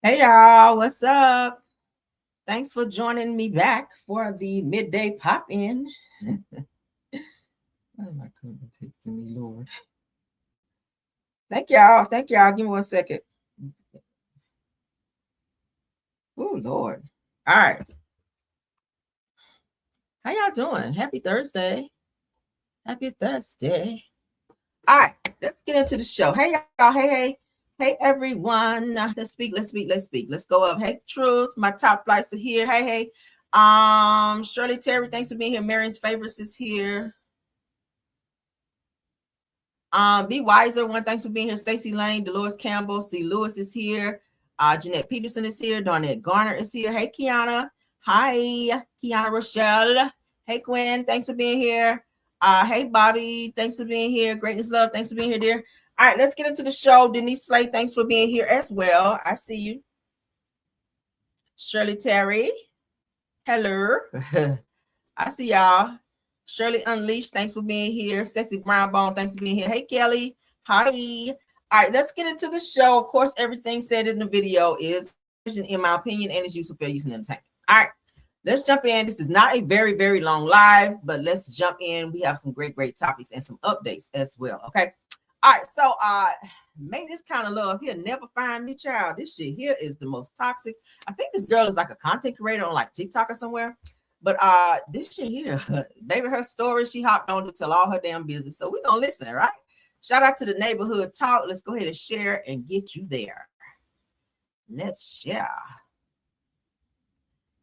Hey y'all, what's up? Thanks for joining me back for the midday pop in. Why am I texting me, Lord? Thank y'all. Thank y'all. Give me 1 second. Oh, Lord. All right. How y'all doing? Happy Thursday. Happy Thursday. All right, let's get into the show. Hey y'all. Hey everyone. Let's speak. Let's go up. Hey Truth, my top flights are here. Hey. Shirley Terry, thanks for being here. Marion's favorites is here. Be Wiser, one, thanks for being here. Stacy Lane, Dolores Campbell, C. Lewis is here. Jeanette Peterson is here. Darnett Garner is here. Hey, Kiana. Hi, Kiana Rochelle. Hey, Gwen. Thanks for being here. Hey, Bobby. Thanks for being here. Greatness Love. Thanks for being here, dear. All right, let's get into the show. Denise Slade, thanks for being here as well. I see you. Shirley Terry. Hello. I see y'all. Shirley Unleashed, thanks for being here. Sexy Brown Bone, thanks for being here. Hey, Kelly. Hi. All right, let's get into the show. Of course, everything said in the video is, in my opinion, and is useful, fair use, and entertainment. All right, let's jump in. This is not a very, very long live, but let's jump in. We have some great topics and some updates as well, okay? All right, so make this kind of love here. Never find me, child. This shit here is the most toxic. I think this girl is like a content creator on like TikTok or somewhere. But this shit here, baby, her story, she hopped on to tell all her damn business. So we're going to listen, right? Shout out to the neighborhood talk. Let's go ahead and share and get you there. Let's share.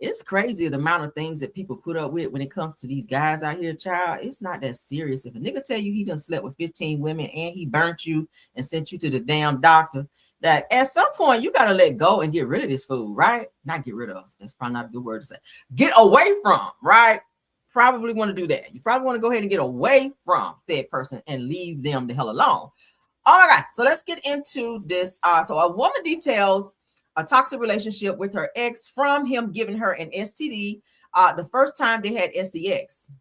It's crazy the amount of things that people put up with when it comes to these guys out here, child. It's not that serious. If a nigga tell you he done slept with 15 women and he burnt you and sent you to the damn doctor, that at some point you got to let go and get rid of this fool, right? Not get rid of. That's probably not a good word to say. Get away from, right? Probably want to do that. You probably want to go ahead and get away from said person and leave them the hell alone. Oh my God. So let's get into this. So a woman details a toxic relationship with her ex from him giving her an STD the first time they had sex.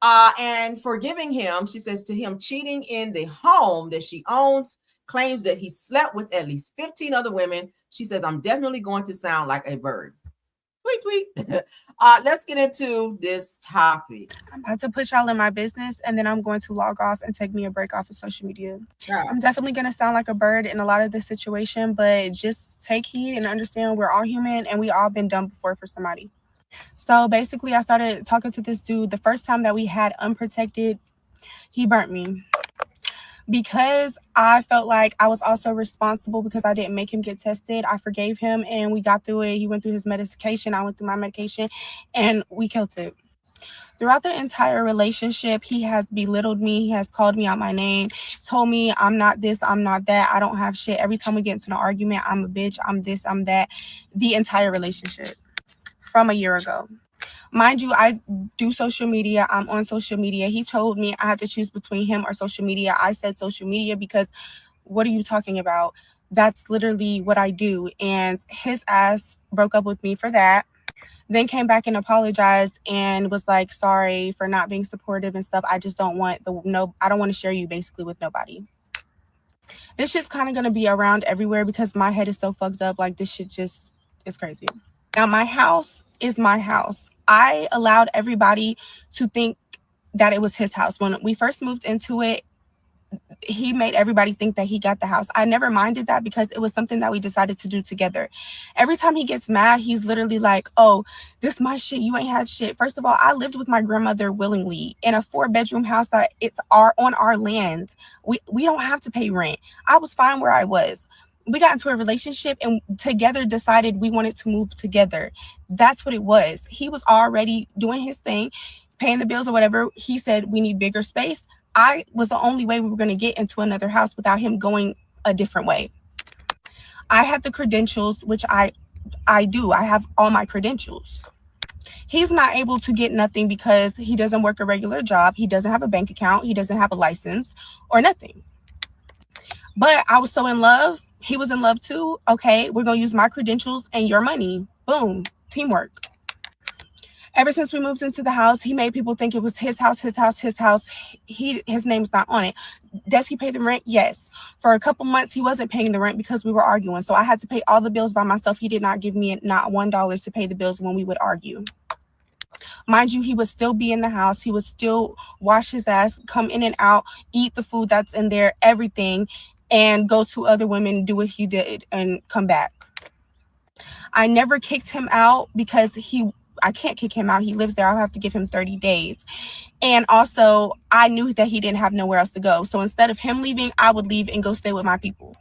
And forgiving him, she says, to him cheating in the home that she owns, claims that he slept with at least 15 other women. She says, I'm definitely going to sound like a bird. Tweet. Let's get into this topic. I'm about to put y'all in my business, and then I'm going to log off and take me a break off of social media. Yeah. I'm definitely going to sound like a bird in a lot of this situation, but just take heed and understand we're all human, and we all been done before for somebody. So basically, I started talking to this dude. The first time that we had unprotected, he burnt me. Because I felt like I was also responsible because I didn't make him get tested. I forgave him and we got through it. He went through his medication. I went through my medication and we killed it. Throughout the entire relationship, he has belittled me. He has called me out my name, told me I'm not this, I'm not that. I don't have shit. Every time we get into an argument, I'm a bitch, I'm this, I'm that. The entire relationship from a year ago. Mind you, I do social media. I'm on social media. He told me I had to choose between him or social media. I said social media because what are you talking about? That's literally what I do. And his ass broke up with me for that. Then came back and apologized and was like, sorry for not being supportive and stuff. I just don't want I don't want to share you basically with nobody. This shit's kind of going to be around everywhere because my head is so fucked up. Like this shit just is crazy. Now my house is my house. I allowed everybody to think that it was his house. When we first moved into it, he made everybody think that he got the house. I never minded that because it was something that we decided to do together. Every time he gets mad, he's literally like, oh, this my shit. You ain't had shit. First of all, I lived with my grandmother willingly in a 4-bedroom house that it's on our land. We don't have to pay rent. I was fine where I was. We got into a relationship and together decided we wanted to move together. That's what it was. He was already doing his thing, paying the bills or whatever. He said we need bigger space. I was the only way we were going to get into another house without him going a different way. I have the credentials, which I do. I have all my credentials. He's not able to get nothing because he doesn't work a regular job. He doesn't have a bank account. He doesn't have a license or nothing. But I was so in love. He was in love too. Okay, we're going to use my credentials and your money. Boom. Teamwork. Ever since we moved into the house, he made people think it was his house. His name's not on it. Does he pay the rent? Yes. For a couple months, he wasn't paying the rent because we were arguing. So I had to pay all the bills by myself. He did not give me not $1 to pay the bills when we would argue. Mind you, he would still be in the house. He would still wash his ass, come in and out, eat the food that's in there, everything, and go to other women, do what he did, and come back. I never kicked him out because I can't kick him out. He lives there. I'll have to give him 30 days. And also, I knew that he didn't have nowhere else to go. So instead of him leaving, I would leave and go stay with my people.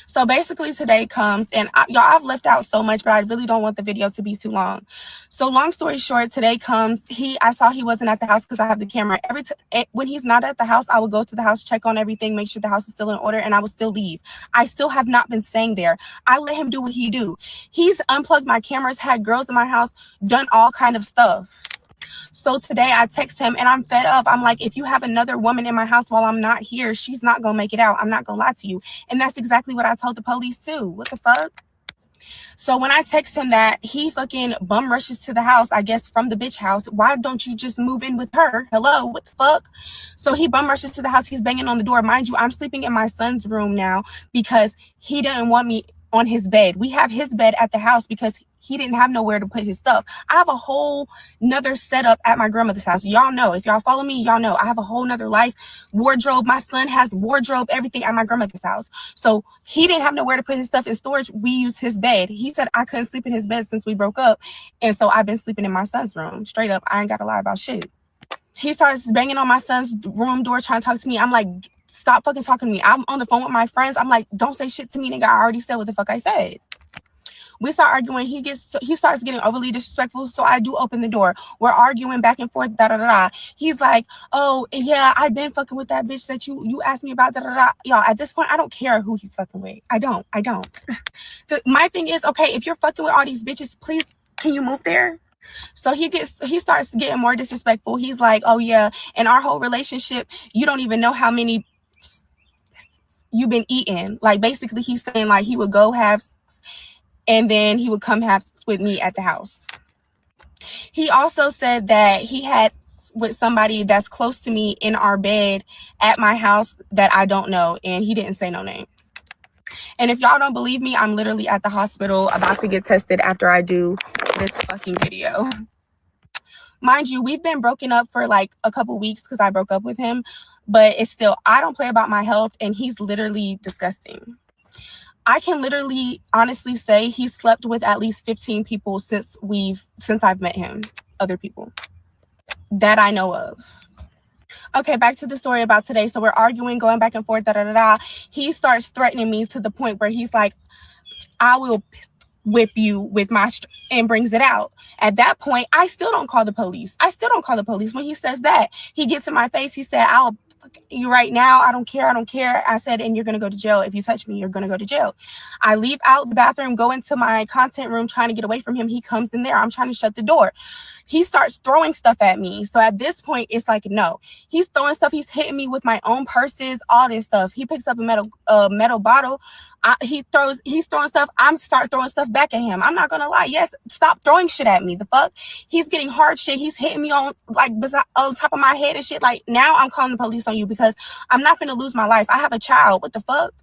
So basically today comes, and y'all, I've left out so much, but I really don't want the video to be too long. So long story short, today comes, I saw he wasn't at the house because I have the camera. When he's not at the house, I will go to the house, check on everything, make sure the house is still in order, and I will still leave. I still have not been staying there. I let him do what he do. He's unplugged my cameras, had girls in my house, done all kind of stuff. So today I text him and I'm fed up. I'm like, if you have another woman in my house while I'm not here, she's not going to make it out. I'm not going to lie to you. And that's exactly what I told the police too. What the fuck? So when I text him that, he fucking bum rushes to the house, I guess from the bitch house. Why don't you just move in with her? Hello, what the fuck? So he bum rushes to the house. He's banging on the door. Mind you, I'm sleeping in my son's room now because he didn't want me on his bed. We have his bed at the house because he didn't have nowhere to put his stuff. I have a whole nother setup at my grandmother's house. Y'all know, if y'all follow me, y'all know I have a whole nother life, wardrobe. My son has wardrobe, everything at my grandmother's house. So he didn't have nowhere to put his stuff in storage. We used his bed. He said I couldn't sleep in his bed since we broke up. And so I've been sleeping in my son's room. Straight up, I ain't got to lie about shit. He starts banging on my son's room door trying to talk to me. I'm like, stop fucking talking to me. I'm on the phone with my friends. I'm like, don't say shit to me, nigga. I already said what the fuck I said. We start arguing. He starts getting overly disrespectful. So I do open the door. We're arguing back and forth. He's like, oh yeah, I've been fucking with that bitch that you asked me about. Y'all, at this point, I don't care who he's fucking with. I don't. My thing is, okay, if you're fucking with all these bitches, please, can you move there? So he starts getting more disrespectful. He's like, oh yeah, in our whole relationship, you don't even know how many you've been eating. Like basically, he's saying like he would go have. And then he would come have with me at the house. He also said that he had with somebody that's close to me in our bed at my house that I don't know. And he didn't say no name. And if y'all don't believe me, I'm literally at the hospital about to get tested after I do this fucking video. Mind you, we've been broken up for like a couple weeks because I broke up with him. But it's still, I don't play about my health. And he's literally disgusting. I can literally honestly say he slept with at least 15 people since I've met him. Other people that I know of. Okay, back to the story about today. So we're arguing, going back and forth, He starts threatening me to the point where he's like, I will whip you with my and brings it out. At that point, I still don't call the police. When he says that, he gets in my face. He said, I'll you right now. I don't care. I said, and you're going to go to jail. If you touch me, you're going to go to jail. I leave out the bathroom, go into my content room, trying to get away from him. He comes in there. I'm trying to shut the door. He starts throwing stuff at me. So at this point, it's like, no, he's throwing stuff. He's hitting me with my own purses, all this stuff. He picks up a metal bottle. He's throwing stuff. I'm start throwing stuff back at him. I'm not going to lie. Yes. Stop throwing shit at me. The fuck? He's getting hard shit. He's hitting me on top of my head and shit. Like now I'm calling the police on you because I'm not going to lose my life. I have a child. What the fuck?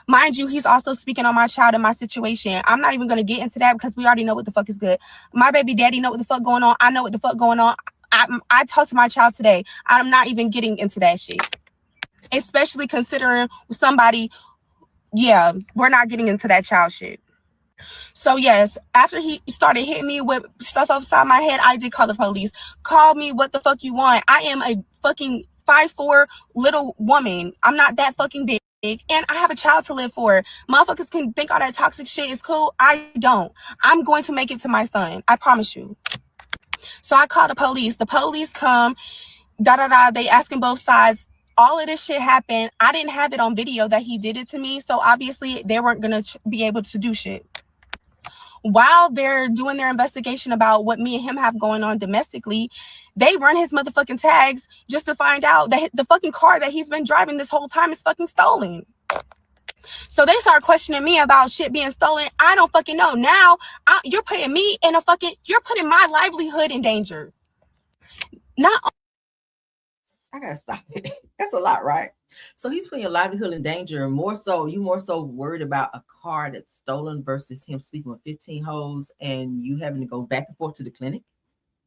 Mind you, he's also speaking on my child and my situation. I'm not even going to get into that because we already know what the fuck is good. My baby daddy know what the fuck going on. I know what the fuck going on. I talked to my child today. I'm not even getting into that shit. Especially considering somebody, yeah, we're not getting into that child shit. So yes, after he started hitting me with stuff upside my head, I did call the police. Call me what the fuck you want. I am a fucking 5'4" little woman. I'm not that fucking big. And I have a child to live for. Motherfuckers can think all that toxic shit is cool. I don't. I'm going to make it to my son. I promise you. So I call the police. The police come. They asking both sides. All of this shit happened. I didn't have it on video that he did it to me. So obviously they weren't going to be able to do shit. While they're doing their investigation about what me and him have going on domestically, they run his motherfucking tags just to find out that the fucking car that he's been driving this whole time is fucking stolen. So they start questioning me about shit being stolen. I don't fucking know. Now you're putting me in you're putting my livelihood in danger. I gotta stop it. That's a lot, right? So he's putting your livelihood in danger, and more so worried about a car that's stolen versus him sleeping with 15 hoes and you having to go back and forth to the clinic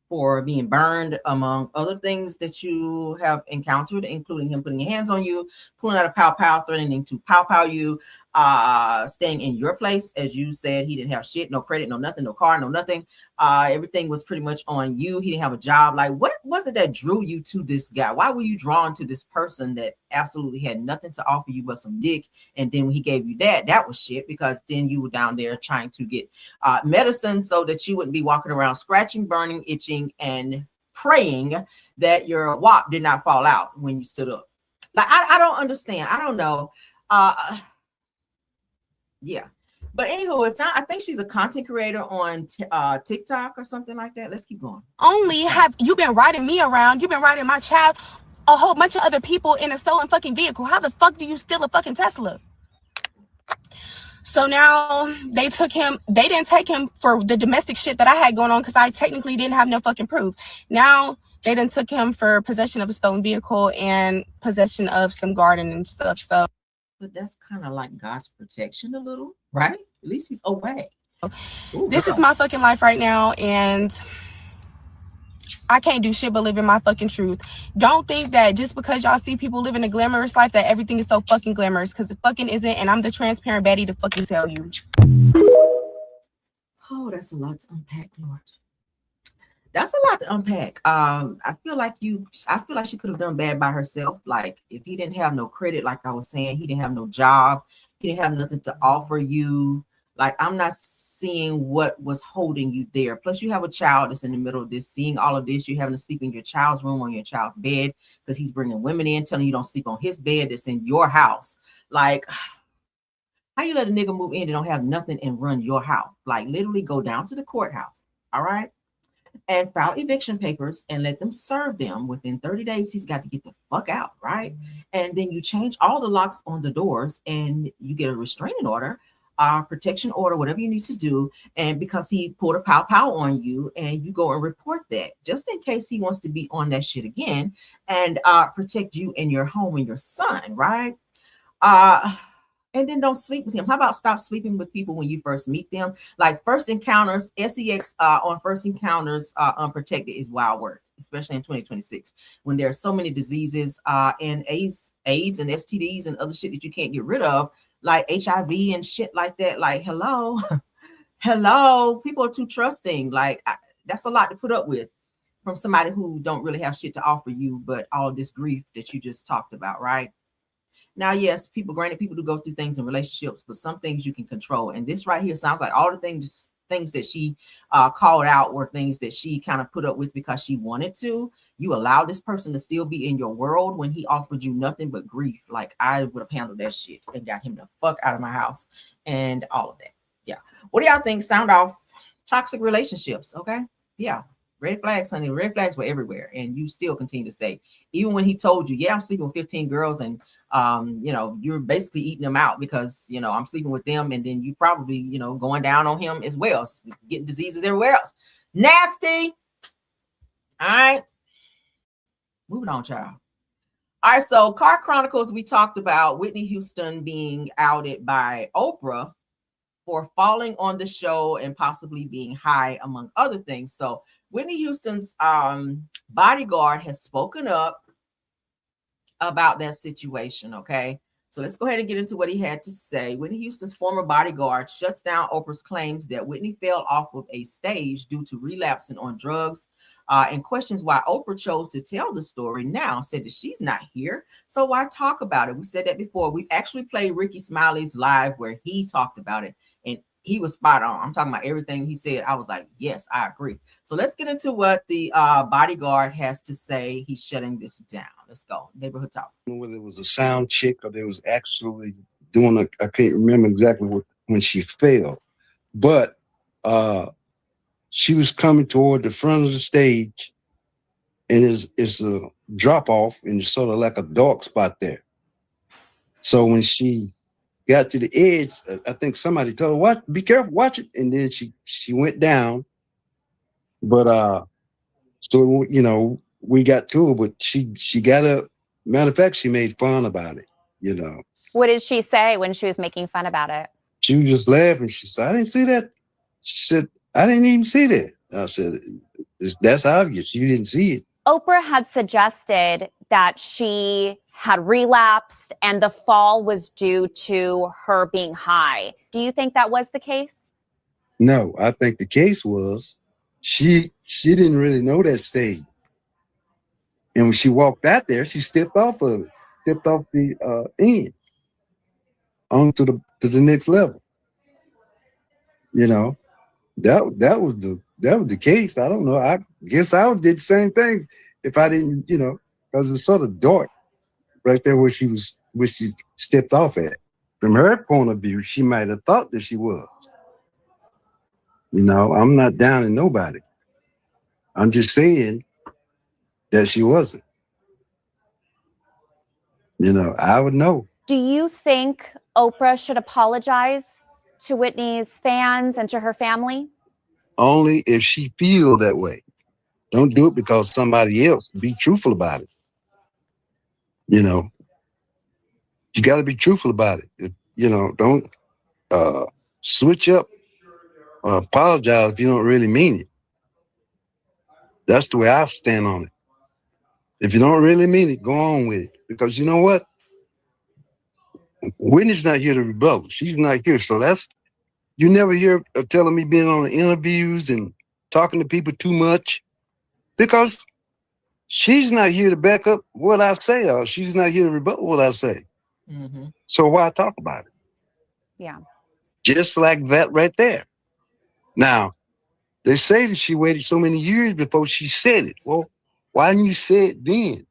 for being burned, among other things that you have encountered, including him putting your hands on you, pulling out a pow, threatening to pow you, staying in your place. As you said, he didn't have shit, no credit, no nothing, no car, no nothing. Everything was pretty much on you. He didn't have a job. Like, what was it that drew you to this guy? Why were you drawn to this person that absolutely had nothing to offer you but some dick? And then when he gave you that was shit, because then you were down there trying to get medicine so that you wouldn't be walking around scratching, burning, itching, and praying that your wop did not fall out when you stood up. Like, I don't understand. I don't know. Yeah. But anywho, it's not. I think she's a content creator on TikTok or something like that. Let's keep going. Only have you been riding me around? You've been riding my child, a whole bunch of other people in a stolen fucking vehicle. How the fuck do you steal a fucking Tesla? So now they took him. They didn't take him for the domestic shit that I had going on because I technically didn't have no fucking proof. Now they done took him for possession of a stolen vehicle and possession of some garden and stuff. So. But that's kind of like God's protection a little, right? At least he's away. Ooh, this is my fucking life right now, and I can't do shit but live in my fucking truth. Don't think that just because y'all see people living a glamorous life that everything is so fucking glamorous, because it fucking isn't, and I'm the transparent Betty to fucking tell you. Oh, that's a lot to unpack, Lord. That's a lot to unpack. I feel like she could have done bad by herself. Like, if he didn't have no credit, like I was saying, he didn't have no job, he didn't have nothing to offer you. Like, I'm not seeing what was holding you there. Plus, you have a child that's in the middle of this, seeing all of this. You're having to sleep in your child's room, on your child's bed, because he's bringing women in, telling you don't sleep on his bed that's in your house. Like, how you let a nigga move in and don't have nothing and run your house? Like, literally go down to the courthouse, all right? And file eviction papers and let them serve them. Within 30 days, he's got to get the fuck out, right? And then you change all the locks on the doors and you get a restraining order, protection order, whatever you need to do. And because he pulled a pow on you, and you go and report that, just in case he wants to be on that shit again, and protect you and your home and your son, right? And then don't sleep with him. How about stop sleeping with people when you first meet them? Like, first encounters, sex on first encounters unprotected is wild work, especially in 2026 when there are so many diseases and AIDS and STDs and other shit that you can't get rid of, like HIV and shit like that. Like, hello, people are too trusting. Like, that's a lot to put up with from somebody who don't really have shit to offer you, but all this grief that you just talked about, right? Now, yes, people do go through things in relationships, but some things you can control. And this right here sounds like all the things that she called out were things that she kind of put up with because she wanted to. You allow this person to still be in your world when he offered you nothing but grief. Like, I would have handled that shit and got him the fuck out of my house and all of that. Yeah. What do y'all think? Sound off toxic relationships. Okay. Yeah. Red flags, honey. Red flags were everywhere, and you still continue to stay. Even when he told you, yeah, I'm sleeping with 15 girls, and you're basically eating them out because, I'm sleeping with them, and then you probably, going down on him as well, getting diseases everywhere else. Nasty. All right. Moving on, child. All right, so Car Chronicles, we talked about Whitney Houston being outed by Oprah for falling on the show and possibly being high, among other things. So Whitney Houston's bodyguard has spoken up about that situation, okay? So let's go ahead and get into what he had to say. Whitney Houston's former bodyguard shuts down Oprah's claims that Whitney fell off of a stage due to relapsing on drugs, and questions why Oprah chose to tell the story now, said that she's not here, so why talk about it? We said that before. We actually played Ricky Smiley's live where he talked about it, and he was spot on. I'm talking about everything he said. I was like, yes, I agree. So let's get into what the bodyguard has to say. He's shutting this down. Let's go. Neighborhood talk. Whether it was a sound check or they was actually doing I can't remember exactly when she fell, but she was coming toward the front of the stage, and it's a drop off, and it's sort of like a dark spot there. So when she got to the edge, I think somebody told her, "Watch, be careful, watch it." And then she went down. But so you know, we got to her, but she got up. Matter of fact, she made fun about it. You know. What did she say when she was making fun about it? She was just laughing. She said, "I didn't see that." She said, "I didn't even see that." I said, "That's obvious. You didn't see it." Oprah had suggested that she had relapsed and the fall was due to her being high. Do you think that was the case? No, I think the case was she didn't really know that stage. And when she walked out there, she stepped off of it, stepped off the end onto the next level. You know, that was the case. I don't know. I guess I would did the same thing if I didn't, you know, because it was sort of dark right there where she stepped off at. From her point of view, she might have thought that she was. You know, I'm not downing nobody. I'm just saying that she wasn't. You know, I would know. Do you think Oprah should apologize to Whitney's fans and to her family? Only if she feel that way. Don't do it because somebody else. Be truthful about it. You know, you got to be truthful about it. You know, don't switch up or apologize if you don't really mean it. That's the way I stand on it. If you don't really mean it, go on with it. Because you know what? Whitney's not here to rebuttal. She's not here. So you never hear her telling me being on the interviews and talking to people too much. Because she's not here to back up what I say, or she's not here to rebuttal what I say. Mm-hmm. So why talk about it? Yeah. Just like that right there. Now, they say that she waited so many years before she said it. Well, why didn't you say it then?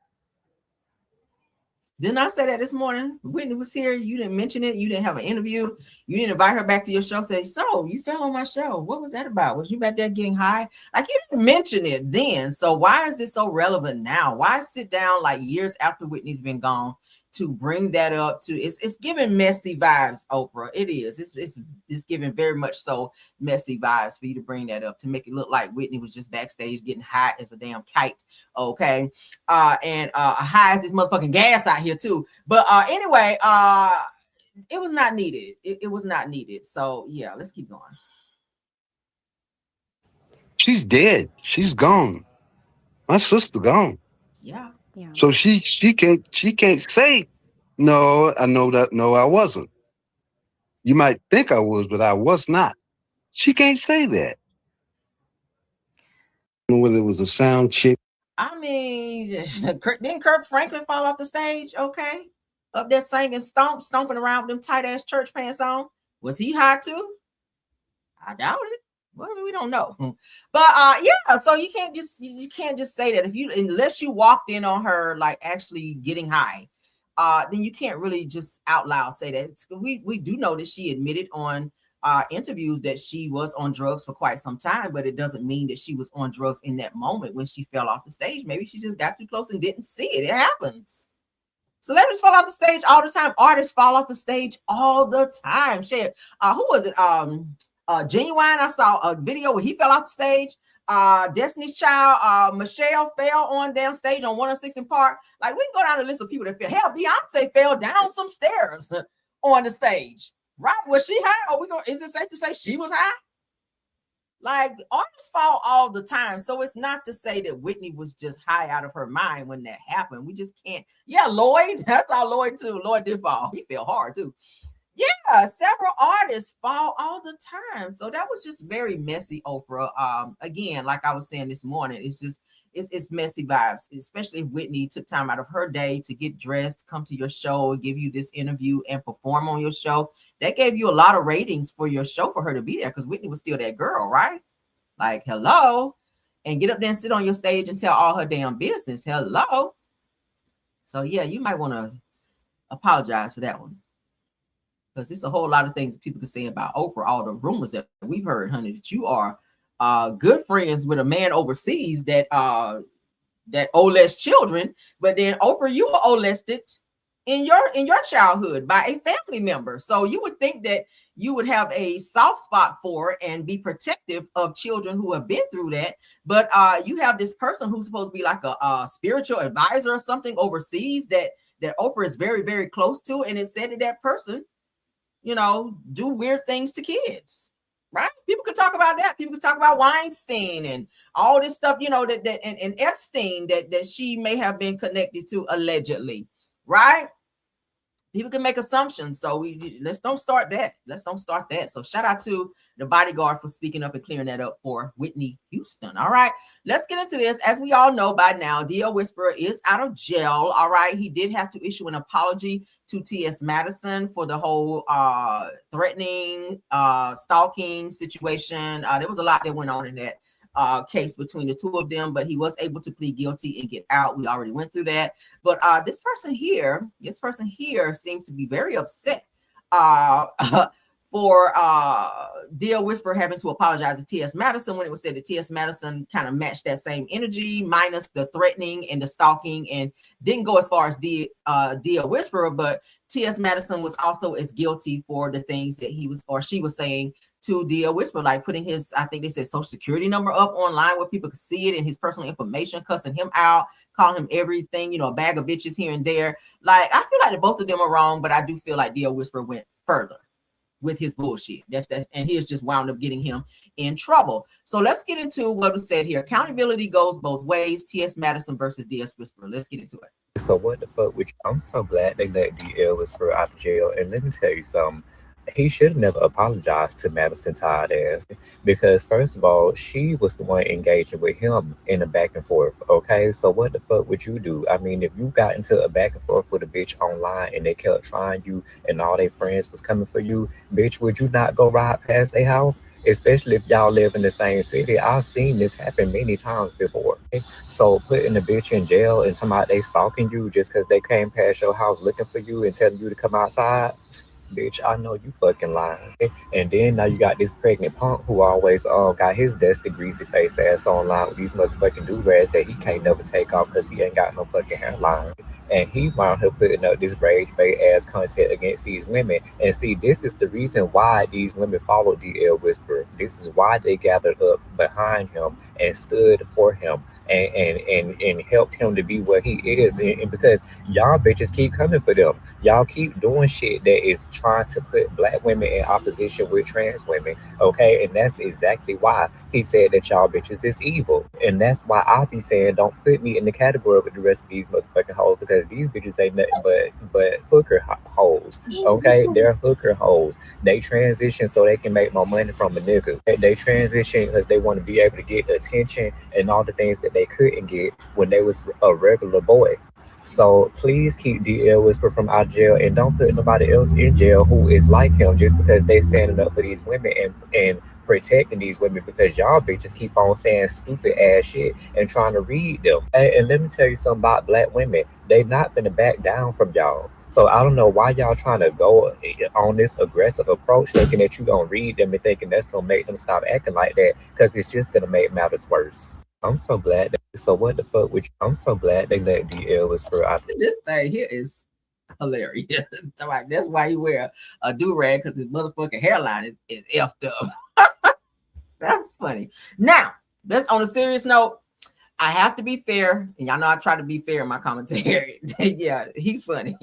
Didn't I say that this morning? Whitney was here. You didn't mention it. You didn't have an interview. You didn't invite her back to your show. Say, so you fell on my show. What was that about? Was you back there getting high? Like, you didn't mention it then. So why is it so relevant now? Why sit down like years after Whitney's been gone to bring that up? It's giving messy vibes, Oprah. It is. It's giving very much so messy vibes for you to bring that up, to make it look like Whitney was just backstage getting high as a damn kite. Okay. And high as this motherfucking gas out here too. But anyway, it was not needed. It was not needed. So yeah, let's keep going. She's dead. She's gone. My sister gone. Yeah. Yeah. So she can't say, no, I know that. No, I wasn't. You might think I was, but I was not. She can't say that. I don't know whether it was a sound check. I mean, didn't Kirk Franklin fall off the stage? Okay. Up there singing, stomping around with them tight ass church pants on. Was he high too? I doubt it. Well, we don't know. But yeah, so you can't just say that unless you walked in on her like actually getting high, then you can't really just out loud say that. We do know that she admitted on interviews that she was on drugs for quite some time, but it doesn't mean that she was on drugs in that moment when she fell off the stage. Maybe she just got too close and didn't see it. It happens. Celebrities fall off the stage all the time. Artists fall off the stage all the time. Shit. Who was it? Genuine. I saw a video where he fell off the stage. Destiny's Child, Michelle fell on damn stage on 106 in Park. Like, we can go down the list of people that fell. Hell, Beyonce fell down some stairs on the stage. Right? Was she high? Is it safe to say she was high? Like, artists fall all the time. So it's not to say that Whitney was just high out of her mind when that happened. We just can't. Yeah, Lloyd. That's our Lloyd too. Lloyd did fall. He fell hard too. Yeah, several artists fall all the time. So that was just very messy, Oprah. Again, like I was saying this morning, it's messy vibes, especially if Whitney took time out of her day to get dressed, come to your show, give you this interview and perform on your show. That gave you a lot of ratings for your show for her to be there, because Whitney was still that girl, right? Like, hello. And get up there and sit on your stage and tell all her damn business. Hello. So yeah, you might want to apologize for that one. Because it's a whole lot of things that people can say about Oprah, all the rumors that we've heard, honey, that you are good friends with a man overseas that OLES children, but then Oprah, you were molested in your childhood by a family member. So you would think that you would have a soft spot for and be protective of children who have been through that. But you have this person who's supposed to be like a spiritual advisor or something overseas that Oprah is very, very close to. And it said that person, you know, do weird things to kids, right? People can talk about that. People can talk about Weinstein and all this stuff, you know, and Epstein that she may have been connected to allegedly, right? People can make assumptions. So let's don't start that. Let's don't start that. So shout out to the Bodyguard for speaking up and clearing that up for Whitney Houston. All right, let's get into this. As we all know by now, DL Whisperer is out of jail. All right, he did have to issue an apology to T.S. Madison for the whole threatening, stalking situation. There was a lot that went on in that case between the two of them, but he was able to plead guilty and get out. We already went through that. But this person here seems to be very upset for DL Whisperer having to apologize to T.S. Madison when it was said that T.S. Madison kind of matched that same energy, minus the threatening and the stalking, and didn't go as far as DL Whisperer, but T.S. Madison was also as guilty for the things that he was or she was saying to DL Whisperer, like putting his, I think they said, social security number up online where people could see it and his personal information, cussing him out, calling him everything, you know, a bag of bitches here and there. Like, I feel like that both of them are wrong, but I do feel like DL Whisperer went further with his bullshit. That's that, and he has just wound up getting him in trouble. So let's get into what was said here. Accountability goes both ways. T.S. Madison versus DL Whisperer. Let's get into it. So what the fuck? I'm so glad they let DL Whisperer out of jail. And let me tell you something. He should have never apologized to Madison tired ass, because first of all, she was the one engaging with him in a back and forth. Okay, so what the fuck would you do? I mean, if you got into a back and forth with a bitch online and they kept trying you and all their friends was coming for you, bitch, would you not go ride past their house? Especially if y'all live in the same city. I've seen this happen many times before. Okay? So putting a bitch in jail and somebody they stalking you just because they came past your house looking for you and telling you to come outside, bitch, I know you fucking lying. And then now you got this pregnant punk who always got his dusty greasy face ass online with these motherfucking do-rags that he can't never take off because he ain't got no fucking hairline. And he wound up putting up this rage bait ass content against these women. And see, this is the reason why these women followed DL Whisperer. This is why they gathered up behind him and stood for him and helped him to be where he is. And because y'all bitches keep coming for them. Y'all keep doing shit that is trying to put black women in opposition with trans women. Okay, and that's exactly why he said that y'all bitches is evil. And that's why I be saying don't put me in the category with the rest of these motherfucking hoes, because these bitches ain't nothing but hooker hoes. Okay, they're hooker hoes. They transition so they can make more money from a nigga. They transition because they want to be able to get attention and all the things that they couldn't get when they was a regular boy. So please keep DL Whisperer from out of jail, and don't put nobody else in jail who is like him just because they standing up for these women and protecting these women, because y'all bitches keep on saying stupid ass shit and trying to read them. And let me tell you something about black women. They not finna back down from y'all. So I don't know why y'all trying to go on this aggressive approach, thinking that you gonna read them and thinking that's gonna make them stop acting like that, because it's just gonna make matters worse. I'm so glad. So what the fuck? I'm so glad they let DL Whisperer out. This thing here is hilarious. That's why he wear a do-rag, because his motherfucking hairline is effed up. That's funny. Now, that's on a serious note. I have to be fair, and y'all know I try to be fair in my commentary. Yeah, he funny.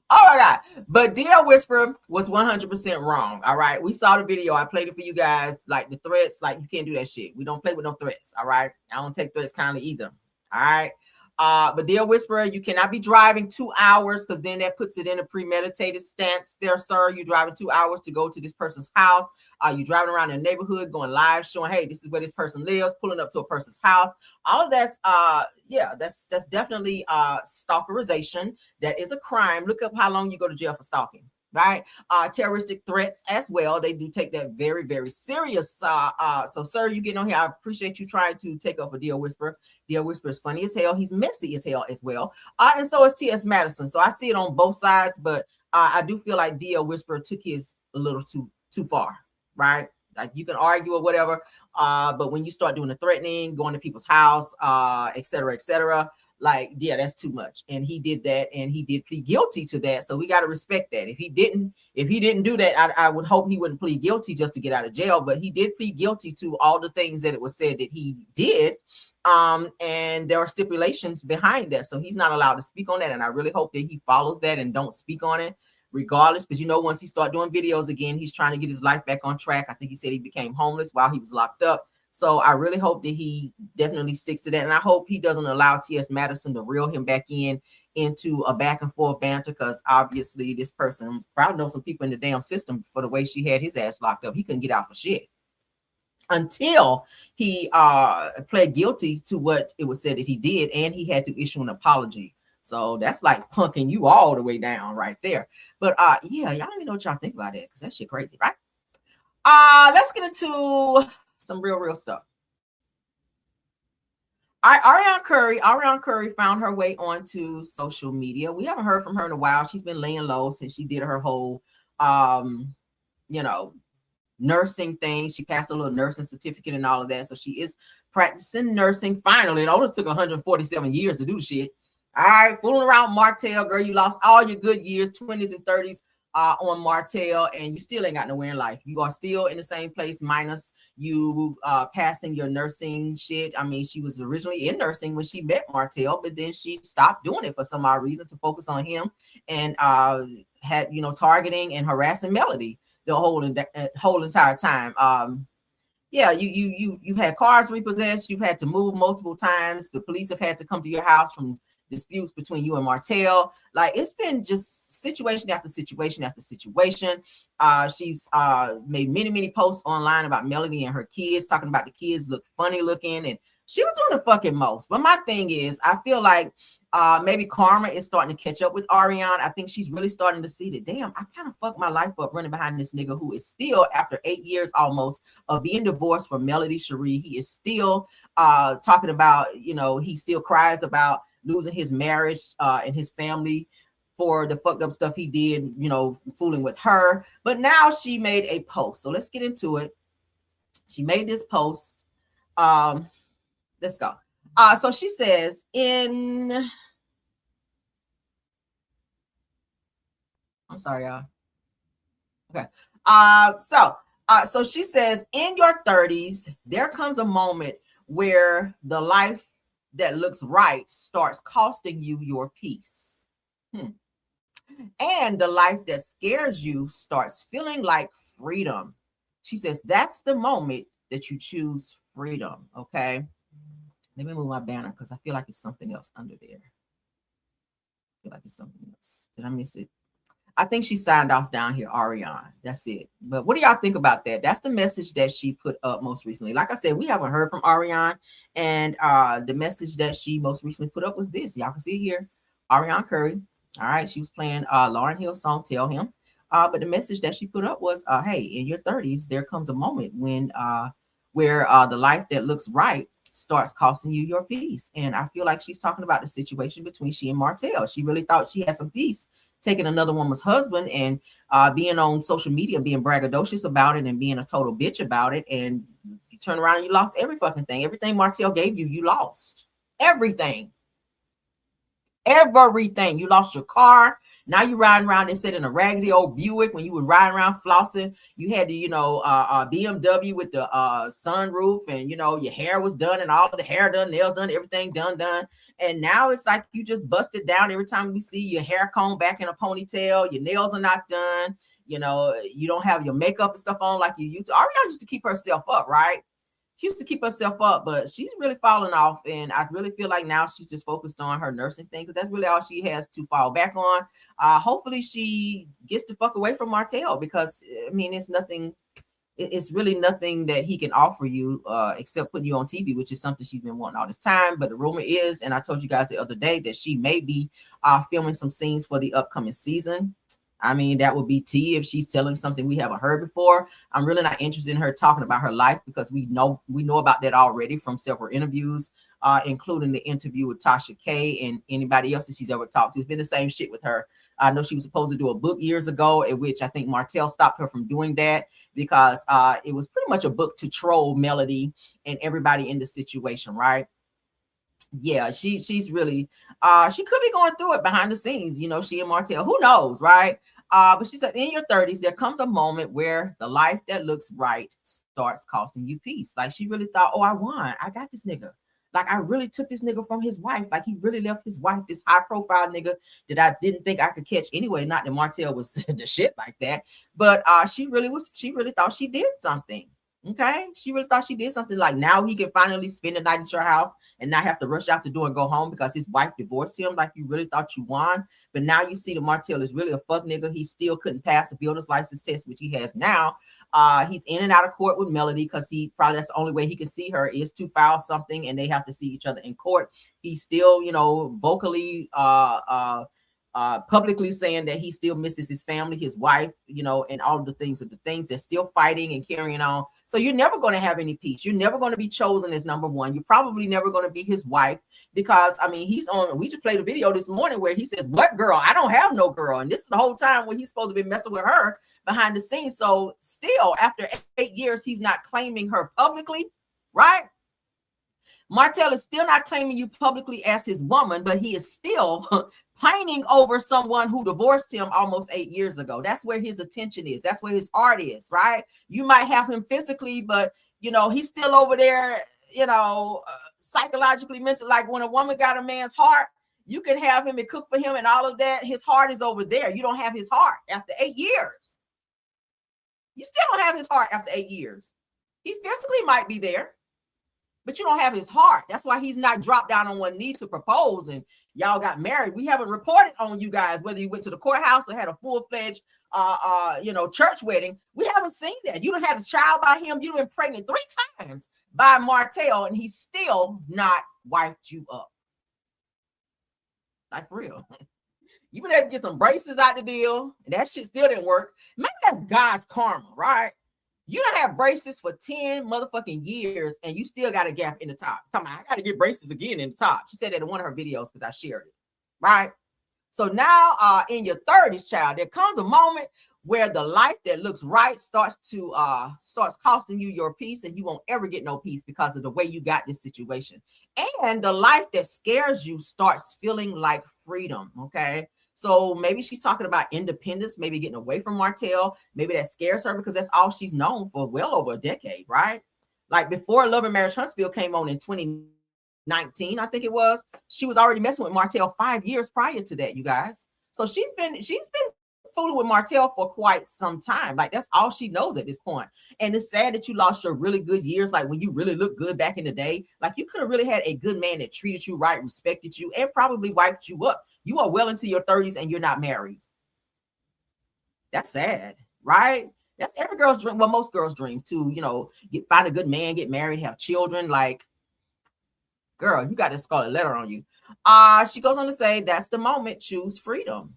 Oh my God. But DL Whisperer was 100% wrong. All right. We saw the video. I played it for you guys. Like the threats, like you can't do that shit. We don't play with no threats. All right. I don't take threats kindly either. All right. But DL Whisperer, you cannot be driving 2 hours, because then that puts it in a premeditated stance there, sir. You're driving 2 hours to go to this person's house. You're driving around the neighborhood, going live, showing, hey, this is where this person lives, pulling up to a person's house. All of that's, that's definitely stalkerization. That is a crime. Look up how long you go to jail for stalking. Right? Terroristic threats as well. They do take that very, very serious. So, sir, you getting on here. I appreciate you trying to take up a DL Whisperer. DL Whisperer is funny as hell. He's messy as hell as well. And so is T.S. Madison. So I see it on both sides, but I do feel like DL Whisperer took his a little too far, right? Like you can argue or whatever, but when you start doing the threatening, going to people's house, et cetera, Like, yeah, that's too much. And he did that, and he did plead guilty to that. So we got to respect that. If he didn't do that, I would hope he wouldn't plead guilty just to get out of jail. But he did plead guilty to all the things that it was said that he did. And there are stipulations behind that. So he's not allowed to speak on that. And I really hope that he follows that and don't speak on it regardless. Because, you know, once he started doing videos again, he's trying to get his life back on track. I think he said he became homeless while he was locked up. So I really hope that he definitely sticks to that. And I hope he doesn't allow T.S. Madison to reel him back into a back and forth banter, because obviously this person probably knows some people in the damn system for the way she had his ass locked up. He couldn't get out for shit until he pled guilty to what it was said that he did, and he had to issue an apology. So that's like punking you all the way down right there. But yeah, y'all let me know what y'all think about it, because that shit crazy, right? Let's get into some real stuff. Arionne Curry found her way onto social media. We haven't heard from her in a while. She's been laying low since she did her whole nursing thing. She passed a little nursing certificate and all of that. So she is practicing nursing finally. It only took 147 years to do the shit. All right, fooling around Martell, girl, you lost all your good years, 20s and 30s on Martell, and you still ain't got nowhere in life. You are still in the same place, minus you passing your nursing shit. I mean, she was originally in nursing when she met Martell, but then she stopped doing it for some odd reason to focus on him, and had, you know, targeting and harassing Melody the whole entire time. Yeah, you've had cars repossessed. You've had to move multiple times. The police have had to come to your house from disputes between you and Martell. Like, it's been just situation after situation after situation. She's made many posts online about Melody and her kids, talking about the kids look funny looking, and she was doing the fucking most. But my thing is, I feel like maybe karma is starting to catch up with Arionne. I think she's really starting to see that, damn, I kind of fucked my life up running behind this nigga who is still, after 8 years almost of being divorced from Melody Cherie, he is still talking about, you know, he still cries about losing his marriage and his family for the fucked up stuff he did, you know, fooling with her. But now she made a post. So let's get into it. She made this post. Let's go. So she says I'm sorry, y'all. Okay. So she says, in your 30s, there comes a moment where the life that looks right starts costing you your peace. And the life that scares you starts feeling like freedom. She says, that's the moment that you choose freedom. Okay. Let me move my banner because I feel like it's something else under there. I feel like it's something else. Did I miss it? I think she signed off down here, Arionne. That's it. But what do y'all think about that? That's the message that she put up most recently. Like I said, we haven't heard from Arionne, and the message that she most recently put up was this. Y'all can see here, Arionne Curry. All right, she was playing Lauryn Hill's song, Tell Him. But the message that she put up was, hey, in your 30s, there comes a moment when where the life that looks right starts costing you your peace. And I feel like she's talking about the situation between she and Martell. She really thought she had some peace taking another woman's husband and being on social media and being braggadocious about it and being a total bitch about it. And you turn around and you lost every fucking thing. Everything Martell gave you, you lost. Everything. Everything. You lost your car. Now you're riding around and sitting in a raggedy old Buick. When you were riding around flossing, you had the, you know, BMW with the sunroof, and, you know, your hair was done and all of the hair done, nails done, everything done. And now it's like you just busted down every time we see your hair comb back in a ponytail. Your nails are not done. You know, you don't have your makeup and stuff on like you used to. Arionne used to keep herself up, right? She used to keep herself up, but she's really falling off. And I really feel like now she's just focused on her nursing thing, because that's really all she has to fall back on. Hopefully she gets the fuck away from Martell, because, I mean, it's really nothing that he can offer you except putting you on TV, which is something she's been wanting all this time. But the rumor is, and I told you guys the other day, that she may be filming some scenes for the upcoming season. I mean, that would be tea if she's telling something we haven't heard before. I'm really not interested in her talking about her life, because we know about that already from several interviews, including the interview with Tasha K and anybody else that she's ever talked to. It's been the same shit with her. I know she was supposed to do a book years ago, in which I think Martell stopped her from doing that, because it was pretty much a book to troll Melody and everybody in the situation, right? Yeah, she's really she could be going through it behind the scenes, you know, she and Martell, who knows, right? But she said in your 30s there comes a moment where the life that looks right starts costing you peace. Like she really thought, oh, I won, I got this nigga. Like I really took this nigga from his wife. Like he really left his wife, this high profile nigga that I didn't think I could catch anyway. Not that Martell was the shit like that, but she really thought she did something. Okay, she really thought she did something. Like now he can finally spend the night at your house and not have to rush out the door and go home because his wife divorced him. Like you really thought you won, but now you see the Martell is really a fuck nigga. He still couldn't pass a builder's license test, which he has now. He's in and out of court with Melody because he probably that's the only way he can see her is to file something, and they have to see each other in court. He's still, you know, vocally publicly saying that he still misses his family, his wife, you know, and all of the things they're still fighting and carrying on. So you're never going to have any peace. You're never going to be chosen as number one. You're probably never going to be his wife because, I mean, we just played a video this morning where he says, what girl? I don't have no girl. And this is the whole time when he's supposed to be messing with her behind the scenes. So still after 8 years, he's not claiming her publicly, right? Martell is still not claiming you publicly as his woman, but he is still pining over someone who divorced him almost 8 years ago. That's where his attention is. That's where his heart is, right? You might have him physically, but, you know, he's still over there, you know, psychologically, mentally. Like when a woman got a man's heart, you can have him and cook for him and all of that. His heart is over there. You don't have his heart after 8 years. You still don't have his heart after 8 years. He physically might be there, but you don't have his heart. That's why he's not dropped down on one knee to propose and y'all got married. We haven't reported on you guys, whether you went to the courthouse or had a full-fledged, you know, church wedding. We haven't seen that. You done had a child by him. You've been pregnant 3 times by Martell, and he's still not wifed you up. Like for real. You would have to get some braces out the deal, and that shit still didn't work. Maybe that's God's karma, right? You don't have braces for 10 motherfucking years, and you still got a gap in the top. I'm talking about, I got to get braces again in the top. She said that in one of her videos because I shared it, right? So now in your 30s, child, there comes a moment where the life that looks right starts costing you your peace, and you won't ever get no peace because of the way you got this situation. And the life that scares you starts feeling like freedom, okay? So maybe she's talking about independence, maybe getting away from Martell. Maybe that scares her because that's all she's known for well over a decade, right? Like before Love and Marriage Huntsville came on in 2019, I think it was, she was already messing with Martell 5 years prior to that, you guys. So she's been fooling with Martell for quite some time. Like that's all she knows at this point. And it's sad that you lost your really good years. Like when you really looked good back in the day, like you could have really had a good man that treated you right, respected you, and probably wiped you up. You are well into your 30s and you're not married. That's sad, right? That's every girl's dream. Well, most girls' dream to, you know, find a good man, get married, have children. Like, girl, you got this scarlet letter on you. She goes on to say, that's the moment, choose freedom.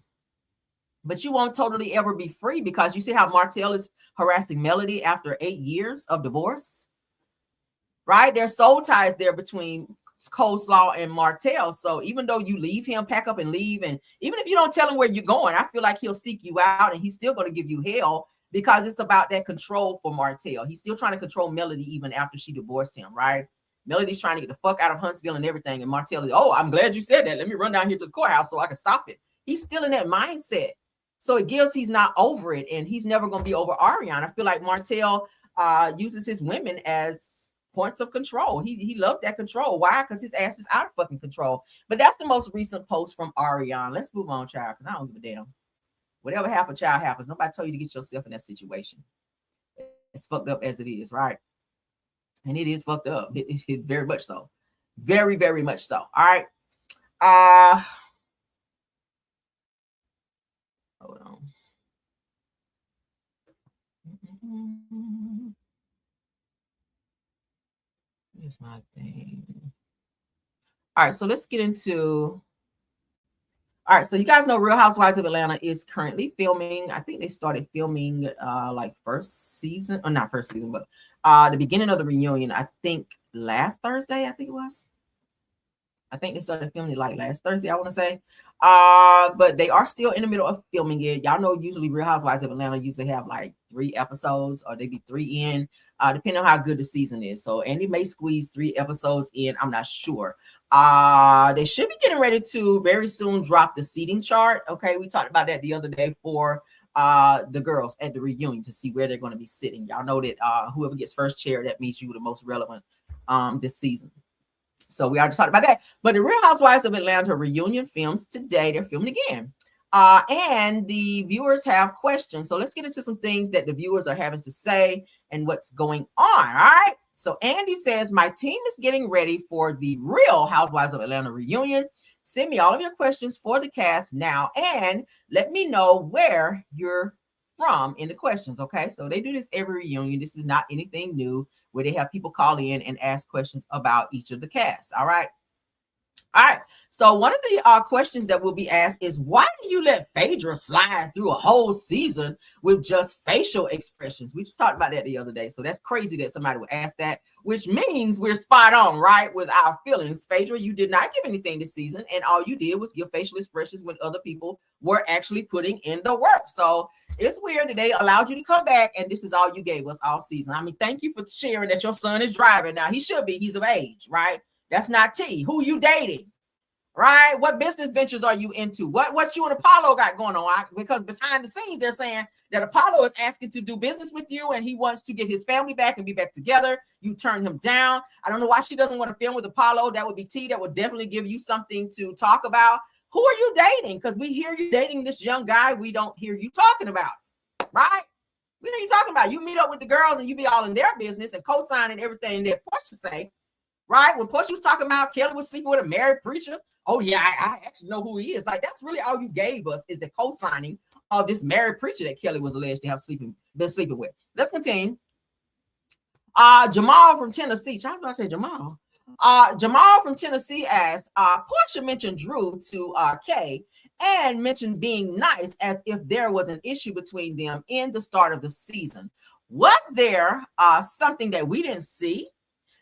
But you won't totally ever be free because you see how Martell is harassing Melody after 8 years of divorce, right? There's soul ties there between Coleslaw and Martell. So even though you leave him, pack up and leave, and even if you don't tell him where you're going, I feel like he'll seek you out and he's still going to give you hell because it's about that control for Martell. He's still trying to control Melody even after she divorced him, right? Melody's trying to get the fuck out of Huntsville and everything. And Martell is, oh, I'm glad you said that. Let me run down here to the courthouse so I can stop it. He's still in that mindset. So it gives he's not over it, and he's never going to be over Arionne. I feel like Martell uses his women as points of control. He loves that control. Why? Because his ass is out of fucking control. But that's the most recent post from Arionne. Let's move on, child, because I don't give a damn. Whatever happened, child, happens. Nobody told you to get yourself in that situation. It's fucked up as it is, right? And it is fucked up. It very much so. Very, very much so. All right. Hold on. Here's my thing. All right, so let's get into. All right, so you guys know Real Housewives of Atlanta is currently filming. I think they started filming like first season, or not first season, but the beginning of the reunion. I think last Thursday. I think it was. I think they started filming it like last Thursday, I want to say. But they are still in the middle of filming it. Y'all know usually Real Housewives of Atlanta usually have like 3 episodes, or they be 3 in, depending on how good the season is. So Andy may squeeze 3 episodes in. I'm not sure. They should be getting ready to very soon drop the seating chart. Okay, we talked about that the other day for the girls at the reunion to see where they're going to be sitting. Y'all know that whoever gets first chair, that means you were the most relevant this season. So we already talked about that. But the Real Housewives of Atlanta reunion films today. They're filming again. And the viewers have questions. So let's get into some things that the viewers are having to say and what's going on. All right. So Andy says, my team is getting ready for the Real Housewives of Atlanta reunion. Send me all of your questions for the cast now and let me know where you're from in the questions. Okay. So they do this every reunion. This is not anything new, where they have people call in and ask questions about each of the cast. All right. All right. So one of the questions that will be asked is, why do you let Phaedra slide through a whole season with just facial expressions? We just talked about that the other day. So that's crazy that somebody would ask that, which means we're spot on, right? With our feelings. Phaedra, you did not give anything this season, and all you did was give facial expressions when other people were actually putting in the work. So it's weird that they allowed you to come back and this is all you gave us all season. I mean, thank you for sharing that your son is driving. Now he should be, he's of age, right? That's not T. Who you dating? Right? What business ventures are you into? What you and Apollo got going on? Because behind the scenes, they're saying that Apollo is asking to do business with you and he wants to get his family back and be back together. You turn him down. I don't know why she doesn't want to film with Apollo. That would be T. That would definitely give you something to talk about. Who are you dating? Because we hear you dating this young guy. We don't hear you talking about it, right? We know you talking about it. You meet up with the girls and you be all in their business and co-signing everything that Portia say. Right? When Portia was talking about Kelly was sleeping with a married preacher. Oh, yeah, I actually know who he is. Like, that's really all you gave us is the co-signing of this married preacher that Kelly was alleged to have been sleeping with. Let's continue. Jamal from Tennessee. Trying to say Jamal. Jamal from Tennessee asks, Portia mentioned Drew to Kay and mentioned being nice as if there was an issue between them in the start of the season. Was there something that we didn't see?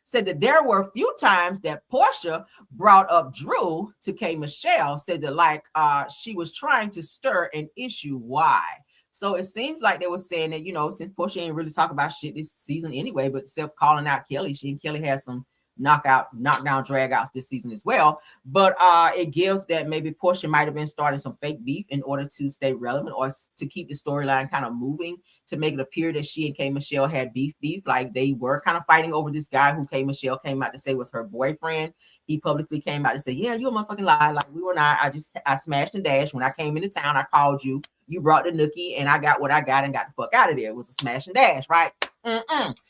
Said that there were a few times that Portia brought up Drew to K. Michelle, said that like she was trying to stir an issue. Why? So it seems like they were saying that, you know, since Portia ain't really talking about shit this season anyway, but except calling out Kelly, she and Kelly had some knockdown dragouts this season as well. But it gives that maybe Portia might have been starting some fake beef in order to stay relevant or to keep the storyline kind of moving, to make it appear that she and K. Michelle had beef, like they were kind of fighting over this guy who K. Michelle came out to say was her boyfriend. He publicly came out to say, yeah, you a motherfucking lie. Like, we were not. I smashed and dashed. When I came into town, I called you. You brought the nookie and I got what I got and got the fuck out of there. It was a smash and dash, right?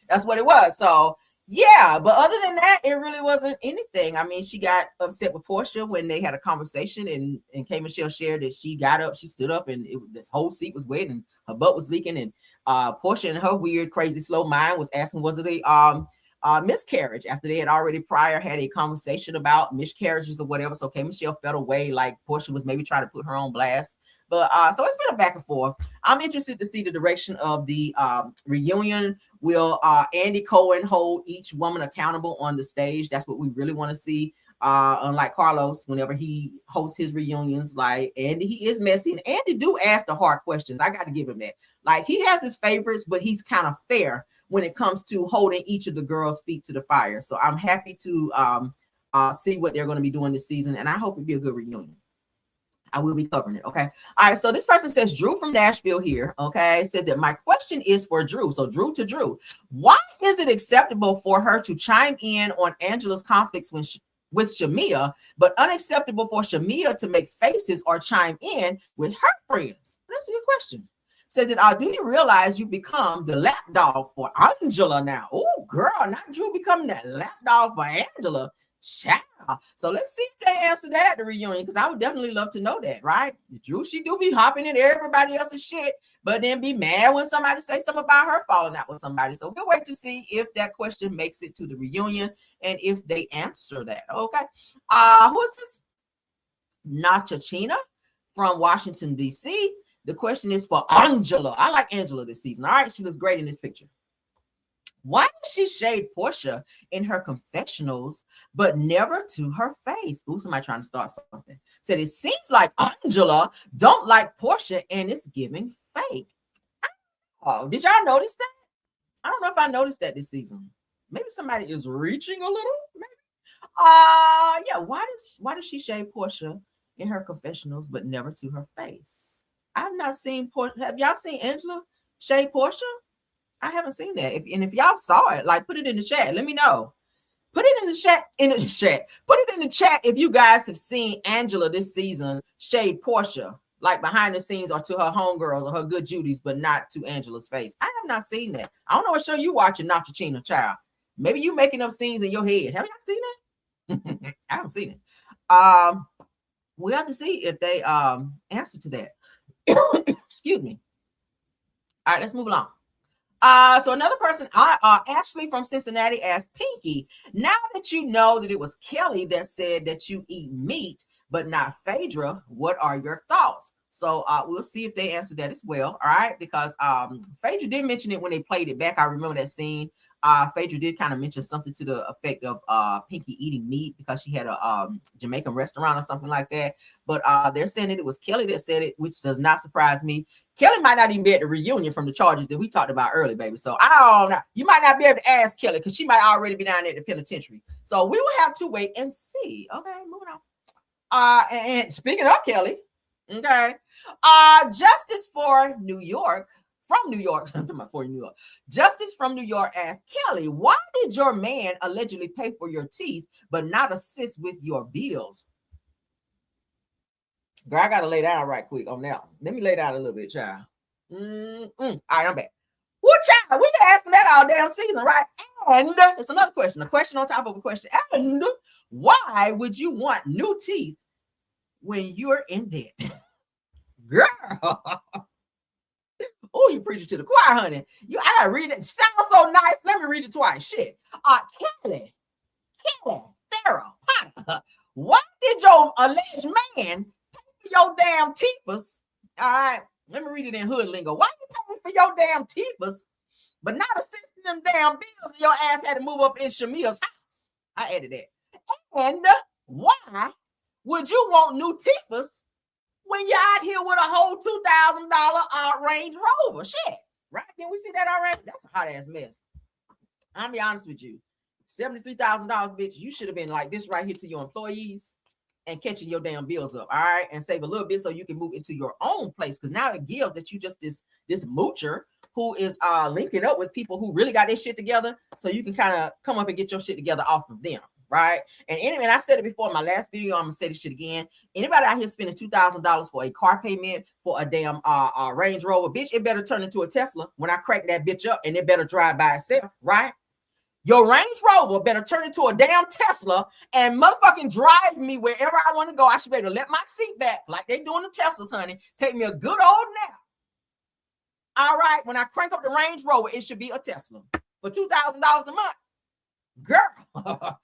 That's what it was. So yeah, but other than that, it really wasn't anything. I mean, she got upset with Portia when they had a conversation, and K. Michelle shared that she got up, she stood up, and this whole seat was wet, and her butt was leaking, and Portia, in her weird, crazy, slow mind, was asking, was it a miscarriage? After they had already prior had a conversation about miscarriages or whatever. So K. Michelle felt away, like Portia was maybe trying to put her on blast. But so it's been a back and forth. I'm interested to see the direction of the reunion. Will Andy Cohen hold each woman accountable on the stage? That's what we really want to see. Unlike Carlos, whenever he hosts his reunions, like Andy, he is messy. And Andy do ask the hard questions. I got to give him that. Like, he has his favorites, but he's kind of fair when it comes to holding each of the girls' feet to the fire. So I'm happy to see what they're going to be doing this season. And I hope it'll be a good reunion. I will be covering it. Okay. All right. So this person says, Drew from Nashville here. Okay. Said that my question is for Drew. So Drew to Drew, why is it acceptable for her to chime in on Angela's conflicts with Shamia, but unacceptable for Shamia to make faces or chime in with her friends? That's a good question. Said that, do you realize you become the lapdog for Angela now? Oh, girl, not Drew becoming that lapdog for Angela. Child. So let's see if they answer that at the reunion, because I would definitely love to know that, right? Drew, she do be hopping in everybody else's shit, but then be mad when somebody say something about her falling out with somebody. So we'll wait to see if that question makes it to the reunion and if they answer that. Okay. Who is this? Nachachina from Washington, D.C. The question is for Angela. I like Angela this season. All right. She looks great in this picture. Why did she shade Portia in her confessionals, but never to her face? Ooh, somebody trying to start something. Said it seems like Angela don't like Portia and it's giving fake. Oh, did y'all notice that? I don't know if I noticed that this season. Maybe somebody is reaching a little. Maybe. Yeah. Why does she shade Portia in her confessionals, but never to her face? I've not seen Portia. Have y'all seen Angela shade Portia? I haven't seen that. If y'all saw it, like, put it in the chat. Let me know. Put it in the chat. Put it in the chat if you guys have seen Angela this season shade Portia, like behind the scenes or to her homegirls or her good Judy's, but not to Angela's face. I have not seen that. I don't know what show you watching, not China child. Maybe you making up scenes in your head. Have y'all seen that? I haven't seen it. We have to see if they answer to that. Excuse me. All right, let's move along. So another person, Ashley from Cincinnati asked Pinky, now that you know that it was Kelly that said that you eat meat, but not Phaedra, what are your thoughts? So we'll see if they answer that as well. All right, because Phaedra did mention it when they played it back. I remember that scene. Phaedra did kind of mention something to the effect of Pinky eating meat because she had a Jamaican restaurant or something like that. But they're saying that it was Kelly that said it, which does not surprise me. Kelly might not even be at the reunion from the charges that we talked about earlier, baby. So I don't know. You might not be able to ask Kelly because she might already be down there at the penitentiary. So we will have to wait and see. Okay, moving on. And speaking of Kelly, okay, Justice for New York. From New York, for New York. Justice from New York asked Kelly, why did your man allegedly pay for your teeth but not assist with your bills? Girl, I gotta lay down right quick on that one. Let me lay down a little bit, child. All right, I'm back. What, child? We can answer that all damn season, right? And it's another question, a question on top of a question. And why would you want new teeth when you're in debt? Girl. Oh, you preaching to the choir, honey. I gotta read it. Sounds so nice. Let me read it twice. Shit. Kelly, Farrah, Potter, why did your alleged man pay for your damn teethers? All right, let me read it in hood lingo. Why you paying for your damn teethers, but not assisting them damn bills? Your ass had to move up in Shamia's house. I added that. And why would you want new teethers when you're out here with a whole $2,000 Range Rover? Shit, right? Didn't we see that already? That's a hot ass mess. I'll be honest with you. $73,000, bitch. You should have been like this right here to your employees and catching your damn bills up, all right? And save a little bit so you can move into your own place. Because now it gives that you just this moocher who is linking up with people who really got their shit together, so you can kind of come up and get your shit together off of them. Right. And anyway, and I said it before in my last video, I'm gonna say this shit again. Anybody out here spending $2,000 for a car payment for a damn Range Rover, bitch, it better turn into a Tesla when I crack that bitch up, and it better drive by itself, right? Your Range Rover better turn into a damn Tesla and motherfucking drive me wherever I want to go. I should be able to let my seat back like they doing the Teslas, honey. Take me a good old nap. All right, when I crank up the Range Rover, it should be a Tesla for $2,000 a month. Girl.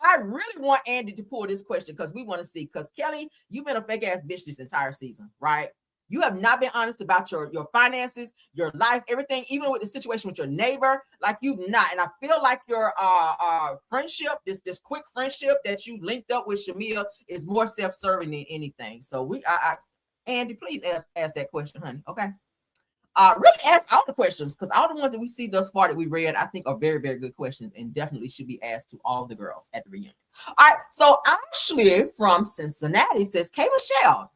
I really want Andy to pull this question because we want to see. Because Kelly, you've been a fake ass bitch this entire season, right? You have not been honest about your finances, your life, everything, even with the situation with your neighbor. Like you've not. And I feel like your friendship, this quick friendship that you linked up with Shamia is more self-serving than anything. So Andy, please ask that question, honey. Okay. Really ask all the questions because all the ones that we see thus far that we read, I think are very, very good questions and definitely should be asked to all the girls at the reunion. All right, so Ashley from Cincinnati says, K. Michelle,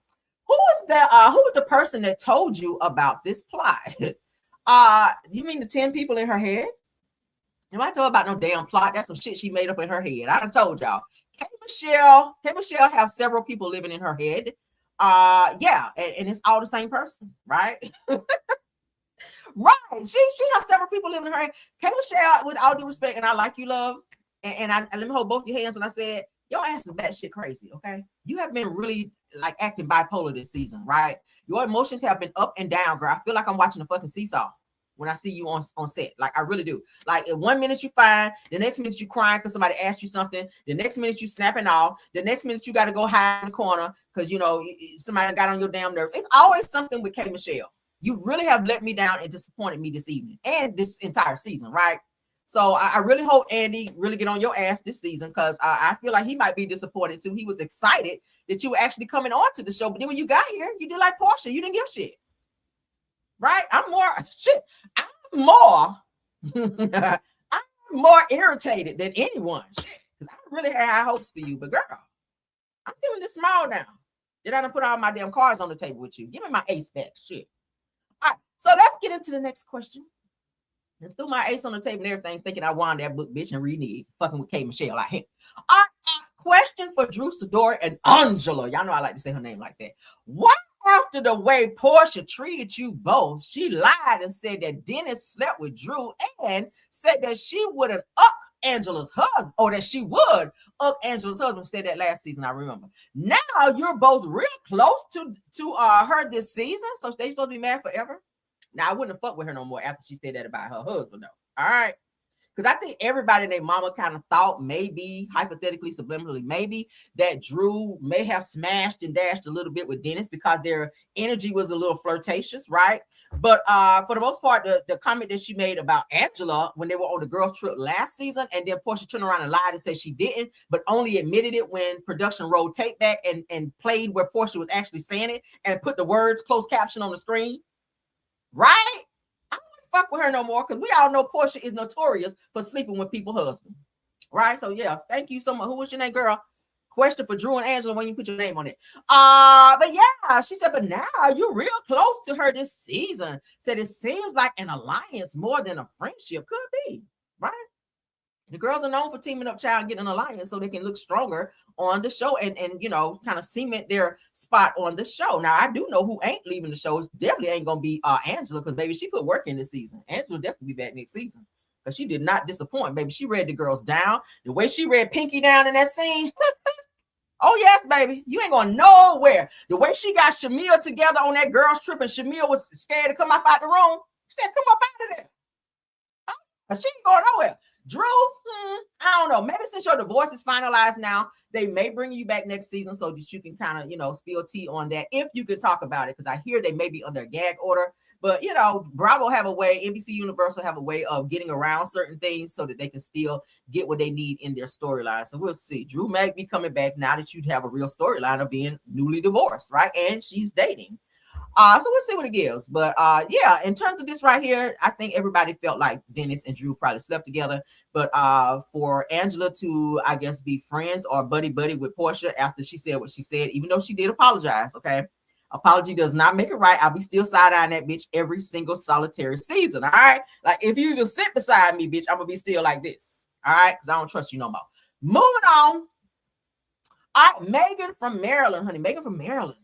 who was the person that told you about this plot? You mean the 10 people in her head? You might talk about no damn plot. That's some shit she made up in her head. I done told y'all. K. Michelle have several people living in her head. Yeah, and it's all the same person, right? Right. She has several people living in her head. K. Michelle, with all due respect, and I like you, love, and let me hold both your hands, and I said, your ass is batshit crazy, okay? You have been really like acting bipolar this season, right? Your emotions have been up and down, girl. I feel like I'm watching a fucking seesaw when I see you on set. Like I really do. Like in 1 minute you fine, the next minute you crying because somebody asked you something, the next minute you snapping off, the next minute you got to go hide in the corner because you know somebody got on your damn nerves. It's always something with K. Michelle. You really have let me down and disappointed me this evening and this entire season, right? So I really hope Andy really get on your ass this season, because I feel like he might be disappointed too. He was excited that you were actually coming on to the show, but then when you got here, you did like Portia. You didn't give shit, right? I'm more more irritated than anyone, shit, because I really had high hopes for you. But girl, I'm feeling this small now. Did I done put all my damn cards on the table with you? Give me my ace back, shit. All right, so let's get into the next question. And threw my ace on the table and everything, thinking I won that book, bitch, and reading it, fucking with K. Michelle out here. All right, question for Drew Sidor and Angela. Y'all know I like to say her name like that. What after the way Portia treated you both, she lied and said that Dennis slept with Drew and said that she wouldn't up Angela's husband, or that she would up Angela's husband. Said that last season, I remember. Now you're both real close to her this season, so they supposed to be mad forever. Now I wouldn't have fucked with her no more after she said that about her husband, though. All right. Because I think everybody and their mama kind of thought, maybe, hypothetically, subliminally, maybe that Drew may have smashed and dashed a little bit with Dennis because their energy was a little flirtatious, right? But for the most part, the comment that she made about Angela when they were on the girls' trip last season, and then Portia turned around and lied and said she didn't, but only admitted it when production rolled tape back and played where Portia was actually saying it and put the words closed caption on the screen, right? Fuck with her no more, because we all know Portia is notorious for sleeping with people's husbands, right? So yeah, thank you so much. Who was your name, girl? Question for Drew and Angela when you put your name on it. But yeah, she said, but now you're real close to her this season. Said it seems like an alliance more than a friendship. Could be, right? The girls are known for teaming up, child, and getting an alliance so they can look stronger on the show and you know, kind of cement their spot on the show. Now, I do know who ain't leaving the show. It definitely ain't going to be Angela, because, baby, she put work in this season. Angela will definitely be back next season, because she did not disappoint, baby. She read the girls down. The way she read Pinky down in that scene. Oh, yes, baby. You ain't going nowhere. The way she got Shamil together on that girls trip, and Shamil was scared to come up out the room. She said, come up out of there. She ain't going nowhere. Drew, I don't know. Maybe since your divorce is finalized now, they may bring you back next season so that you can kind of, you know, spill tea on that, if you could talk about it, because I hear they may be under a gag order. But, you know, Bravo have a way, NBC Universal have a way of getting around certain things so that they can still get what they need in their storyline. So we'll see. Drew may be coming back now that you have a real storyline of being newly divorced, right? And she's dating. So we'll see what it gives. But yeah, in terms of this right here, I think everybody felt like Dennis and Drew probably slept together. But for Angela to, I guess, be friends or buddy with Portia after she said what she said, even though she did apologize, okay? Apology does not make it right. I'll be still side-eyeing that bitch every single solitary season, all right? Like, if you even sit beside me, bitch, I'm going to be still like this, all right? Because I don't trust you no more. Moving on. All right, Megan from Maryland, honey. Megan from Maryland.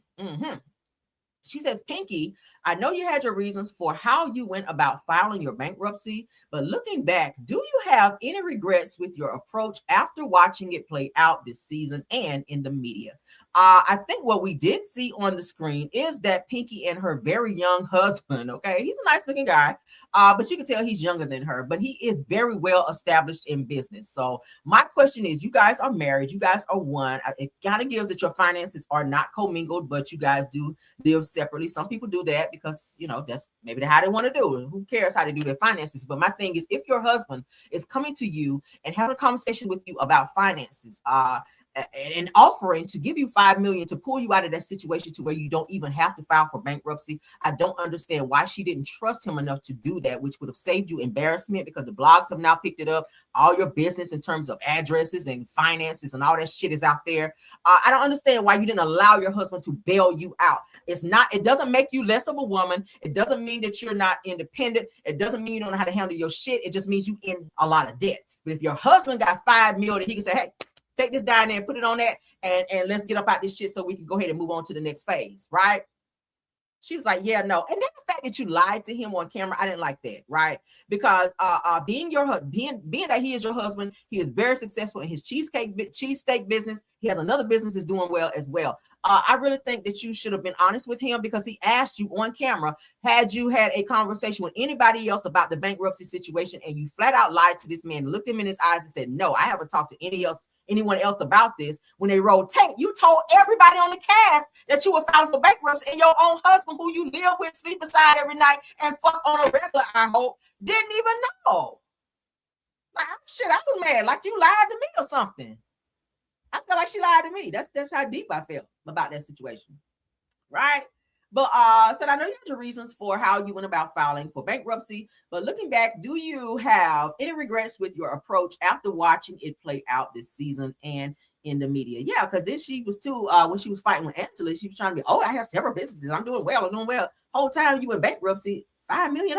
She says, Pinky, I know you had your reasons for how you went about filing your bankruptcy, but looking back, do you have any regrets with your approach after watching it play out this season and in the media? I think what we did see on the screen is that Pinky and her very young husband, okay, he's a nice looking guy, but you can tell he's younger than her, but he is very well established in business. So my question is, you guys are married, you guys are one. It kind of gives that your finances are not commingled, but you guys do live separately. Some people do that because, you know, that's maybe how they want to do it. Who cares how they do their finances? But my thing is, if your husband is coming to you and having a conversation with you about finances, and offering to give you $5 million to pull you out of that situation to where you don't even have to file for bankruptcy, I don't understand why she didn't trust him enough to do that, which would have saved you embarrassment, because the blogs have now picked it up. All your business in terms of addresses and finances and all that shit is out there. I don't understand why you didn't allow your husband to bail you out. It doesn't make you less of a woman. It doesn't mean that you're not independent. It doesn't mean you don't know how to handle your shit. It just means you in a lot of debt. But if your husband got $5 million, he can say, hey, take this down there and put it on that, and let's get up out this shit so we can go ahead and move on to the next phase, right? She was like, yeah, no. And then the fact that you lied to him on camera, I didn't like that, right? Because being that he is your husband, he is very successful in his cheesesteak business. He has another business that's doing well as well. I really think that you should have been honest with him, because he asked you on camera, had you had a conversation with anybody else about the bankruptcy situation, and you flat out lied to this man, looked him in his eyes and said, no, I haven't talked to anyone else about this when they wrote tape. You told everybody on the cast that you were filing for bankruptcy, and your own husband, who you live with, sleep beside every night, and fuck on a regular, I hope, didn't even know. Like, shit, I was mad. Like you lied to me or something. I felt like she lied to me. That's how deep I felt about that situation. Right? But said, I know you had your reasons for how you went about filing for bankruptcy, but looking back, do you have any regrets with your approach after watching it play out this season and in the media? Yeah, because then she was too, when she was fighting with Angela, she was trying to be, I have several businesses. I'm doing well. Whole time you in bankruptcy, $5 million.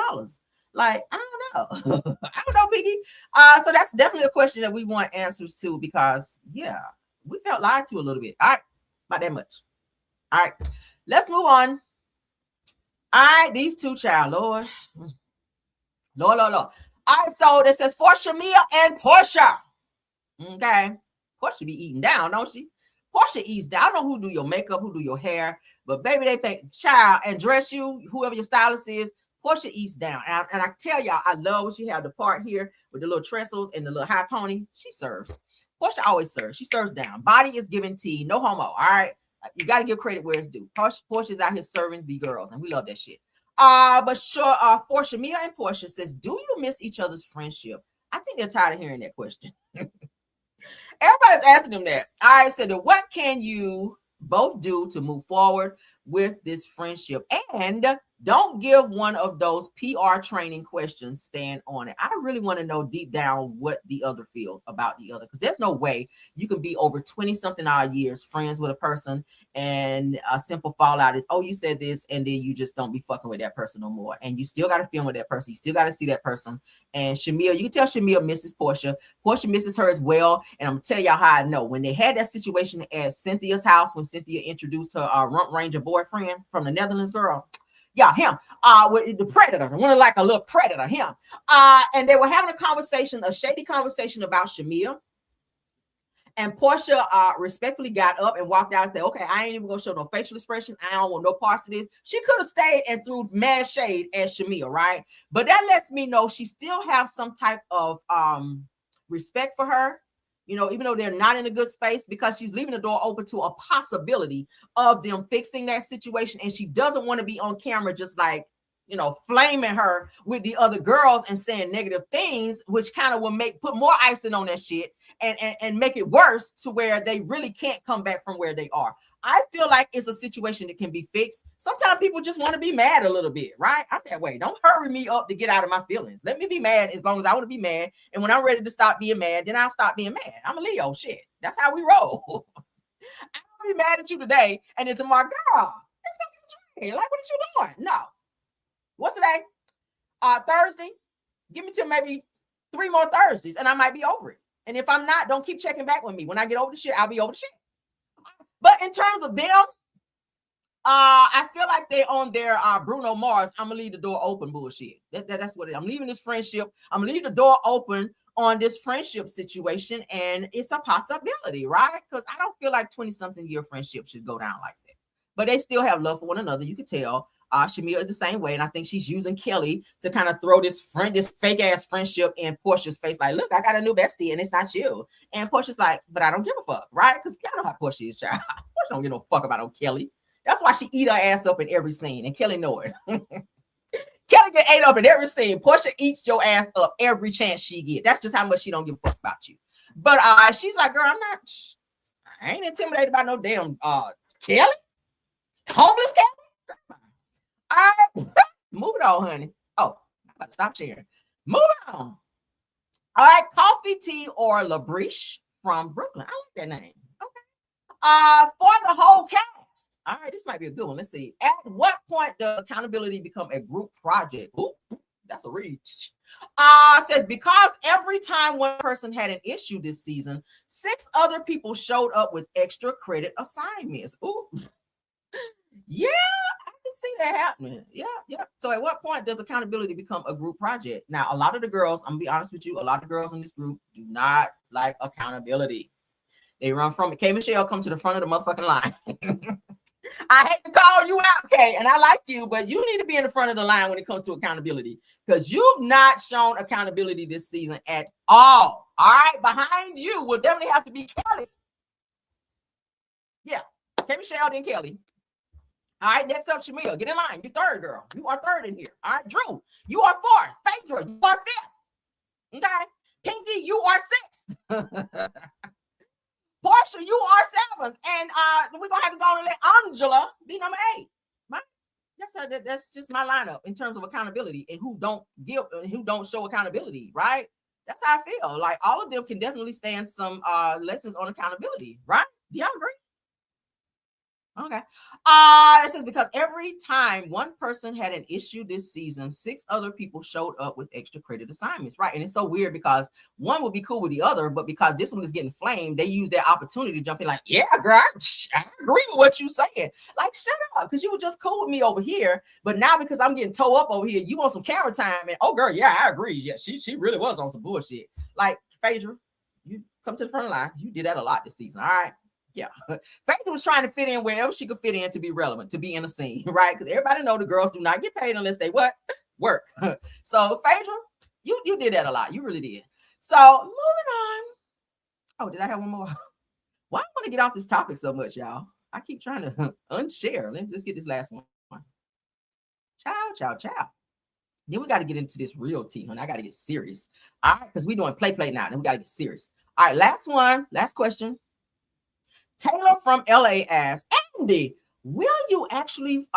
Like, I don't know. I don't know, Biggie. So that's definitely a question that we want answers to because, yeah, we felt lied to a little bit. All right, about that much. All right, let's move on. All right, these two, child, Lord. All right, so this says for Shamia and Portia. Okay, Portia be eating down, don't she? Portia eats down. I don't know who do your makeup, who do your hair, but baby, they think child and dress you, whoever your stylist is. Portia eats down. And I tell y'all, I love when she have the part here with the little trestles and the little high pony. She serves. Portia always serves. She serves down. Body is giving tea. No homo. All right. You got to give credit where it's due. Portia's out here serving the girls, and we love that shit. But sure, for Shamia and Portia says, do you miss each other's friendship? I think they're tired of hearing that question. Everybody's asking them that. All right, so what can you both do to move forward with this friendship? And don't give one of those PR training questions, stand on it. I really want to know deep down what the other feels about the other, because there's no way you can be over 20 something odd years friends with a person and a simple fallout is, you said this, and then you just don't be fucking with that person no more. And you still got to film with that person. You still got to see that person. And Shamia, you can tell Shamia misses Portia. Portia misses her as well. And I'm gonna tell y'all how I know. When they had that situation at Cynthia's house, when Cynthia introduced her Rump Ranger boyfriend from the Netherlands girl, yeah, him, with the predator, one like a little predator, him. And they were having a shady conversation about Shamia. And Portia respectfully got up and walked out and said, okay, I ain't even gonna show no facial expressions. I don't want no parts of this. She could have stayed and threw mad shade at Shamia, right? But that lets me know she still has some type of respect for her. You know, even though they're not in a good space, because she's leaving the door open to a possibility of them fixing that situation. And she doesn't want to be on camera just like, you know, flaming her with the other girls and saying negative things, which kind of will put more icing on that shit and make it worse to where they really can't come back from where they are. I feel like it's a situation that can be fixed. Sometimes people just want to be mad a little bit, right? I'm that way. Don't hurry me up to get out of my feelings. Let me be mad as long as I want to be mad. And when I'm ready to stop being mad, then I'll stop being mad. I'm a Leo, shit. That's how we roll. I'll be mad at you today, and then tomorrow, girl, it's fucking like, what are you doing? No. What's today? Thursday. Give me till maybe 3 more Thursdays, and I might be over it. And if I'm not, don't keep checking back with me. When I get over the shit, I'll be over the shit. But in terms of them, I feel like they're on their Bruno Mars, I'm gonna leave the door open bullshit. That's what it is. I'm leaving this friendship. I'm gonna leave the door open on this friendship situation, and it's a possibility, right? Because I don't feel like 20-something year friendship should go down like that. But they still have love for one another. You can tell. Shamia is the same way, and I think she's using Kelly to kind of throw this fake ass friendship in Portia's face. Like, look, I got a new bestie, and it's not you. And Portia's like, but I don't give a fuck, right? Because y'all know how Portia is, child. Portia don't give no fuck about no Kelly. That's why she eat her ass up in every scene, and Kelly know it. Kelly get ate up in every scene. Portia eats your ass up every chance she get. That's just how much she don't give a fuck about you. But she's like, girl, I ain't intimidated by no damn Kelly, homeless Kelly. All right, move it on, honey. Oh, I'm about to stop sharing. Move on. All right, Coffee Tea or LaBriche from Brooklyn. I like that name. Okay. For the whole cast. All right, this might be a good one. Let's see. At what point does accountability become a group project? Ooh, that's a reach. Says because every time one person had an issue this season, 6 other people showed up with extra credit assignments. Ooh. Yeah, I can see that happening. Yeah. So at what point does accountability become a group project? Now, a lot of the girls, I'm gonna be honest with you, a lot of girls in this group do not like accountability. They run from it. K Michelle come to the front of the motherfucking line. I hate to call you out, Kay, and I like you, but you need to be in the front of the line when it comes to accountability because you've not shown accountability this season at all. All right, behind you will definitely have to be Kelly. Yeah, K Michelle, then Kelly. All right, next up, Shamil. Get in line. You're third, girl. You are third in here. All right, Drew, you are fourth. Phaedra, you are fifth. Okay, Pinky, you are sixth. Portia, you are seventh. And we're going to have to go and let Angela be number 8. Right? That's just my lineup in terms of accountability and who don't show accountability, right? That's how I feel. Like all of them can definitely stand some lessons on accountability, right? Do y'all agree? Okay. This is because every time one person had an issue this season, 6 other people showed up with extra credit assignments, right? And it's so weird because one would be cool with the other, but because this one is getting flamed, they use their opportunity to jump in like, yeah, girl, I agree with what you saying. Like, shut up, because you were just cool with me over here, but now because I'm getting toe up over here, you want some camera time, and oh, girl, yeah, I agree. Yeah, she really was on some bullshit. Like, Phaedra, you come to the front of the line. You did that a lot this season, all right? Yeah, Phaedra was trying to fit in wherever she could fit in to be relevant, to be in a scene, right? Because everybody know the girls do not get paid unless they what? Work. So Phaedra, you did that a lot. You really did. So moving on. Oh, did I have one more? Why I want to get off this topic so much, y'all? I keep trying to unshare. Let me just get this last one. Ciao. Then we got to get into this real tea, honey. I got to get serious. All right, because we're doing play now. Then we got to get serious. All right, last one. Last question. Taylor from LA asks, Andy, will you actually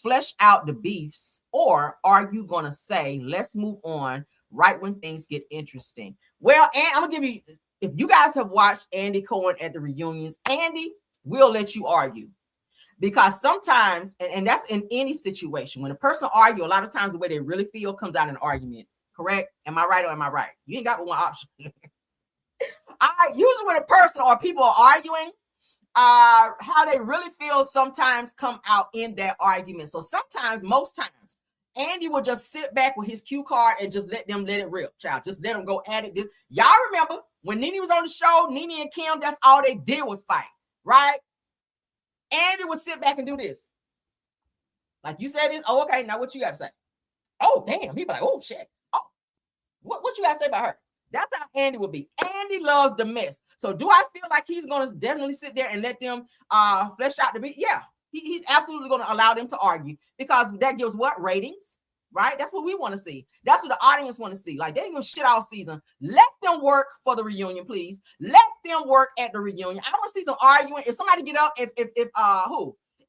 flesh out the beefs, or are you going to say, let's move on right when things get interesting? Well, and I'm going to give you, if you guys have watched Andy Cohen at the reunions, Andy will let you argue. Because sometimes, and that's in any situation, when a person argue, a lot of times the way they really feel comes out in an argument. Correct? Am I right or am I right? You ain't got one option. Usually when a person or people are arguing, how they really feel sometimes come out in that argument. So sometimes, most times, Andy will just sit back with his cue card and just let it rip, child. Just let them go at it. Y'all remember when Nene was on the show, Nene and Kim, that's all they did was fight, right? Andy would sit back and do this. Like, you said this, oh, okay, now what you got to say? Oh, damn. He'd be like, oh, shit. Oh, what you got to say about her? That's how Andy will be. Andy loves the mess. So do I feel like he's going to definitely sit there and let them flesh out the beat? Yeah, he's absolutely going to allow them to argue because that gives what? Ratings, right? That's what we want to see. That's what the audience want to see. Like, they ain't going to shit all season. Let them work for the reunion, please. Let them work at the reunion. I want to see some arguing. If somebody get up, if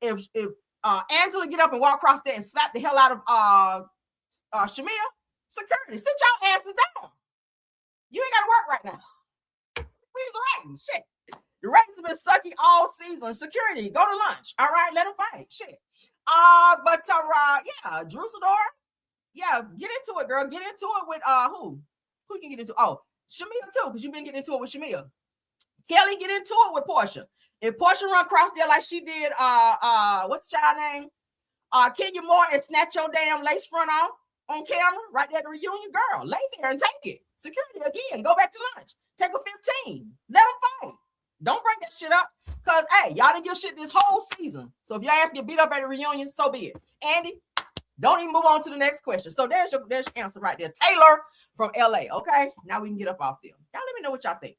Angela get up and walk across there and slap the hell out of Shamia, security, sit y'all asses down. You ain't got to work right now. Where's the ratings? Shit. The ratings have been sucky all season. Security, go to lunch. All right, let them fight. Shit. Yeah, Drusador. Yeah, get into it, girl. Get into it with who? Who you can get into? Oh, Shamia too, because you've been getting into it with Shamia. Kelly, get into it with Portia. If Portia run across there like she did, what's the child name? Kenya Moore, and snatch your damn lace front off on camera right there at the reunion, girl, lay there and take it. Security again, go back to lunch. Take a 15. Let them fight. Don't break that shit up. Because, hey, y'all didn't give shit this whole season. So if your ass get beat up at the reunion, so be it. Andy, don't even move on to the next question. So there's your answer right there. Taylor from LA. Okay, now we can get up off them. Y'all let me know what y'all think.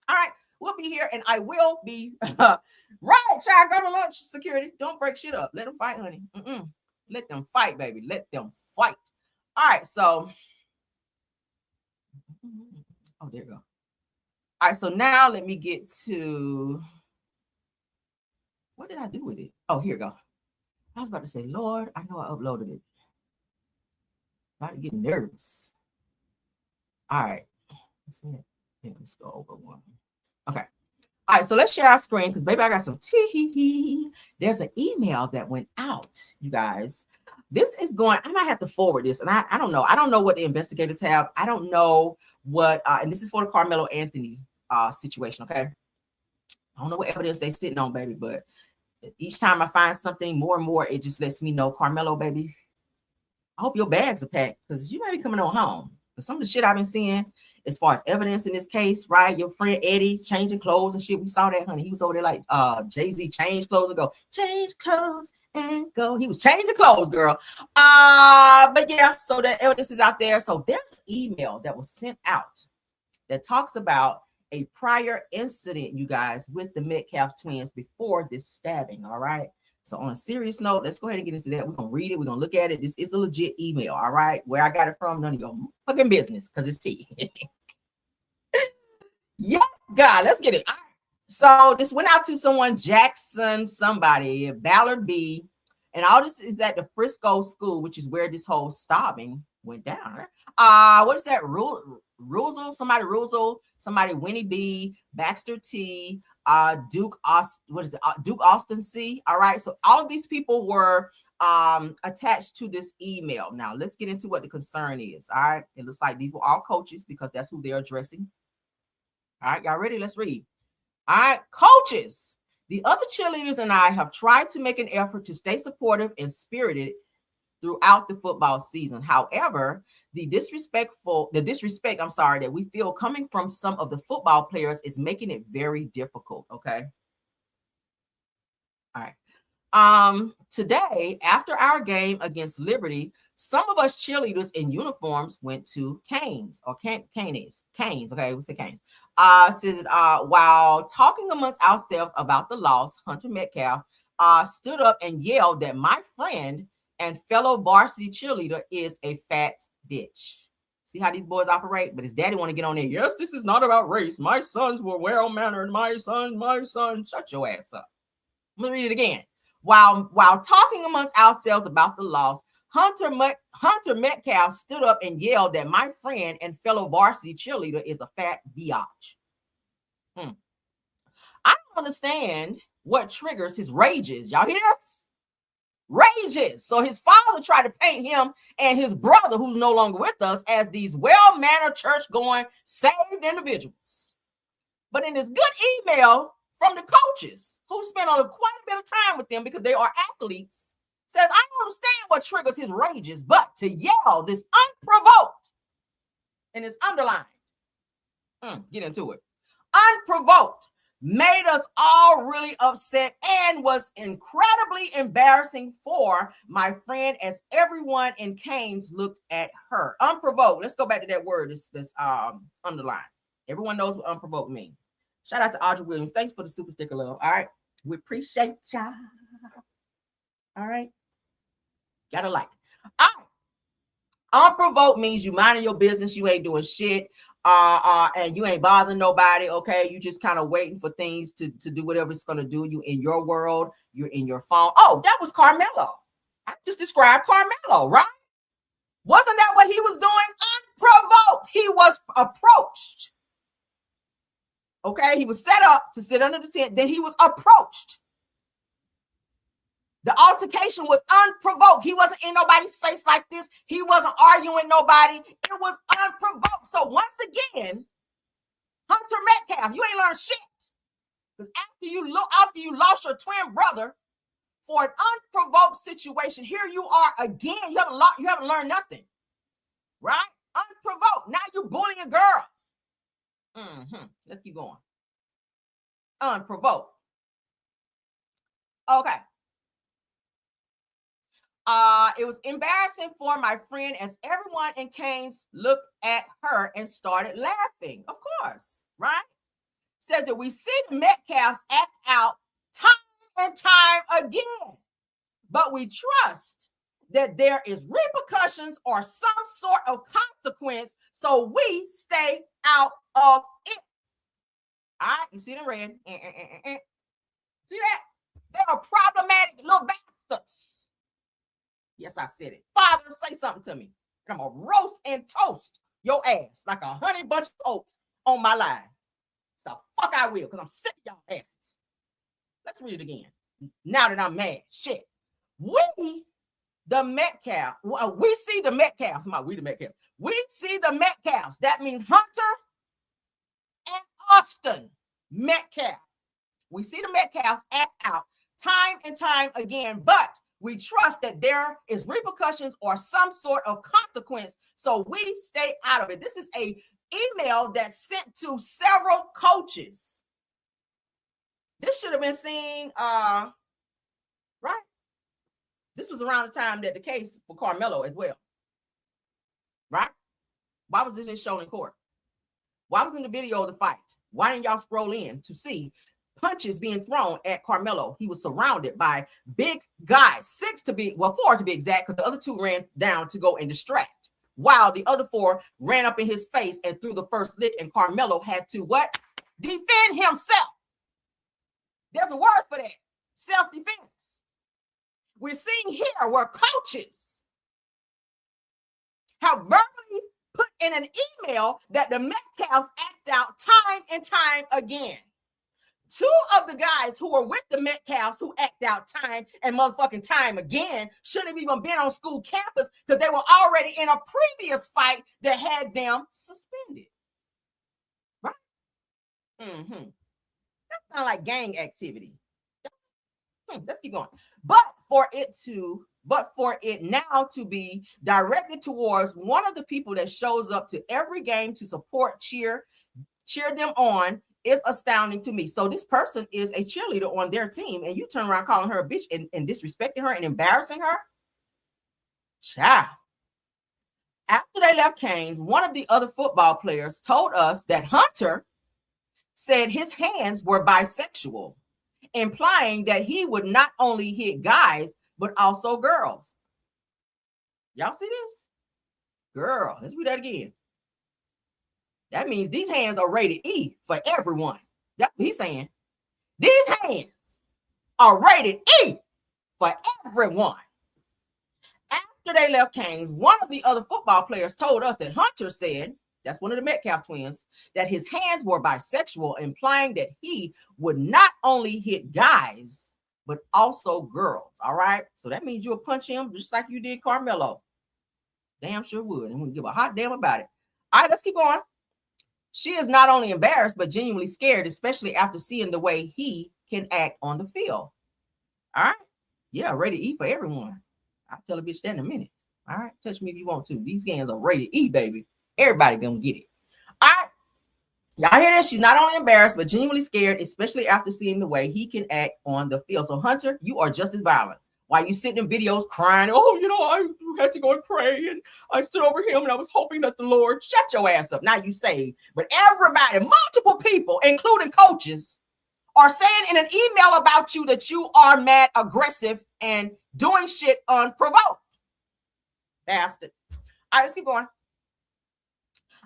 All right, we'll be here and I will be right, child. Go to lunch, security. Don't break shit up. Let them fight, honey. Let them fight, baby. Let them fight. All right, so oh, there you go. All right, so now let me get to what did I do with it? Oh, here we go. I was about to say, Lord, I know I uploaded it. About to get nervous. All right. Let's go over one. Okay. All right, so let's share our screen because, baby, I got some tea. There's an email that went out, you guys. This is going, I might have to forward this, and I don't know. I don't know what the investigators have. I don't know what, and this is for the Karmelo Anthony situation, okay? I don't know what evidence they sitting on, baby, but each time I find something more and more, it just lets me know, Karmelo, baby, I hope your bags are packed because you might be coming on home. Because some of the shit I've been seeing as far as evidence in this case, right? Your friend Eddie changing clothes and shit. We saw that, honey. He was over there like Jay-Z, change clothes and go. Change clothes and go. He was changing clothes, girl. But yeah, so the evidence is out there. So there's an email that was sent out that talks about a prior incident, you guys, with the Metcalf twins before this stabbing. All right. So on a serious note, let's go ahead and get into that. We're going to read it. We're going to look at it. This is a legit email. All right. Where I got it from, none of your fucking business, because it's tea. Yes, God, let's get it. All right. So this went out to someone, Jackson, somebody, Ballard B. And all this is at the Frisco school, which is where this whole stabbing went down. What is that? Ruzel, somebody Winnie B, Baxter T, Duke Austin C. All right. So all of these people were attached to this email. Now let's get into what the concern is. All right. It looks like these were all coaches because that's who they're addressing. All right, y'all ready? Let's read. All right, coaches. The other cheerleaders and I have tried to make an effort to stay supportive and spirited throughout the football season. However, the disrespect that we feel coming from some of the football players is making it very difficult. Okay. All right. Today, after our game against Liberty, some of us cheerleaders in uniforms went to Canes. Okay, we say Canes. Says while talking amongst ourselves about the loss, Hunter Metcalf stood up and yelled that my friend and fellow varsity cheerleader is a fat bitch. See how these boys operate? But his daddy want to get on there. Yes, this is not about race. My sons were well-mannered. My son. Shut your ass up. I'm gonna read it again. While talking amongst ourselves about the loss, Hunter Metcalf stood up and yelled that my friend and fellow varsity cheerleader is a fat biatch. I don't understand what triggers his rages. Y'all hear this? Rages. So his father tried to paint him and his brother, who's no longer with us, as these well-mannered, church-going, saved individuals. But in this good email from the coaches who spent quite a bit of time with them because they are athletes, says, I don't understand what triggers his rages, but to yell this unprovoked, and it's underlined. Get into it. Unprovoked made us all really upset and was incredibly embarrassing for my friend as everyone in Canes looked at her. Unprovoked. Let's go back to that word, this underline. Everyone knows what unprovoked means. Shout out to Audrey Williams. Thanks for the super sticker, love. All right. We appreciate y'all. All right. Gotta like it. All right. Unprovoked means you minding your business. You ain't doing shit. And you ain't bothering nobody. Okay. You just kind of waiting for things to do whatever it's going to do. You in your world. You're in your phone. Oh, that was Karmelo. I just described Karmelo, right? Wasn't that what he was doing? Unprovoked. He was approached. Okay, he was set up to sit under the tent. Then he was approached. The altercation was unprovoked. He wasn't in nobody's face like this. He wasn't arguing nobody. It was unprovoked. So once again, Hunter Metcalf, you ain't learned shit. Because after you lost your twin brother for an unprovoked situation, here you are again. You haven't learned nothing, right? Unprovoked. Now you bullying girls. Let's keep going. Unprovoked. Okay. It was embarrassing for my friend as everyone in Canes looked at her and started laughing. Of course, right? Says that we see the Metcalfs act out time and time again, but we trust that there is repercussions or some sort of consequence, so we stay out of it. All right, you see the red. See that? They are problematic little bastards. Yes, I said it. Father, say something to me. And I'm going to roast and toast your ass like a honey bunch of oats on my live. So fuck I will, because I'm sick of y'all asses. Let's read it again. Now that I'm mad. Shit. We see the Metcalfs. We see the Metcalfs. That means Hunter and Austin Metcalf. We see the Metcalfs act out time and time again, but We trust that there is repercussions or some sort of consequence, so we stay out of it. This is a email that's sent to several coaches. This should have been seen, right? This was around the time that the case for Karmelo as well, right? Why was this shown in court? Why was in the video of the fight? Why didn't y'all scroll in to see punches being thrown at Karmelo? He was surrounded by big guys, 4 to be exact, because the other 2 ran down to go and distract, while the other 4 ran up in his face and threw the first lick, and Karmelo had to what? Defend himself. There's a word for that. Self-defense. We're seeing here where coaches have verbally put in an email that the Metcalfs act out time and time again. 2 of the guys who were with the Metcalfs who act out time and motherfucking time again shouldn't have even been on school campus because they were already in a previous fight that had them suspended. Right? That sounds like gang activity. Let's keep going. But for it now to be directed towards one of the people that shows up to every game to support, cheer them on is astounding to me. So this person is a cheerleader on their team, and you turn around calling her a bitch and disrespecting her and embarrassing her. Child. After they left Canes, one of the other football players told us that Hunter said his hands were bisexual, implying that he would not only hit guys, but also girls. Y'all see this? Girl, let's read that again. That means these hands are rated E for everyone. That's what he's saying. These hands are rated E for everyone. After they left Canes, one of the other football players told us that Hunter said, that's one of the Metcalf twins, that his hands were bisexual, implying that he would not only hit guys, but also girls. All right. So that means you'll punch him just like you did Karmelo. Damn sure would. And we'll give a hot damn about it. All right, let's keep going. She is not only embarrassed, but genuinely scared, especially after seeing the way he can act on the field. All right. Yeah, rated E for everyone. I'll tell a bitch that in a minute. All right. Touch me if you want to. These hands are rated E, baby. Everybody gonna get it. All right. Y'all hear this? She's not only embarrassed, but genuinely scared, especially after seeing the way he can act on the field. So, Hunter, you are just as violent. While you sitting in videos crying, I had to go and pray, and I stood over him, and I was hoping that the Lord shut your ass up. Now you saved. But everybody, multiple people, including coaches, are saying in an email about you that you are mad, aggressive, and doing shit unprovoked. Bastard. All right, let's keep going.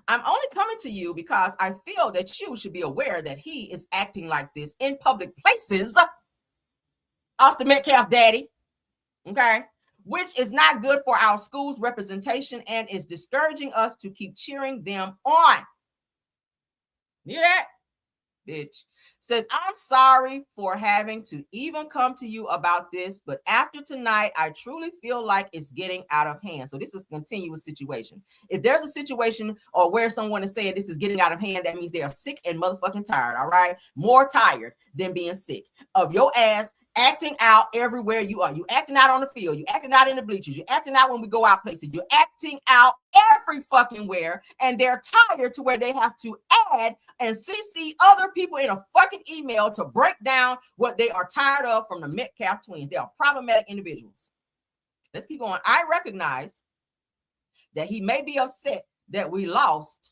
I'm only coming to you because I feel that you should be aware that he is acting like this in public places. Austin Metcalf daddy. Okay. Which is not good for our school's representation and is discouraging us to keep cheering them on. You hear that? Bitch. Says, I'm sorry for having to even come to you about this, but after tonight, I truly feel like it's getting out of hand. So this is a continuous situation. If there's a situation or where someone is saying this is getting out of hand, that means they are sick and motherfucking tired, all right? More tired than being sick of your ass acting out everywhere you are. You acting out on the field. You acting out in the bleachers. You acting out when we go out places. You're acting out every fucking where. And they're tired to where they have to add and CC other people in a fucking email to break down what they are tired of from the Metcalf twins. They are problematic individuals. Let's keep going. I recognize that he may be upset that we lost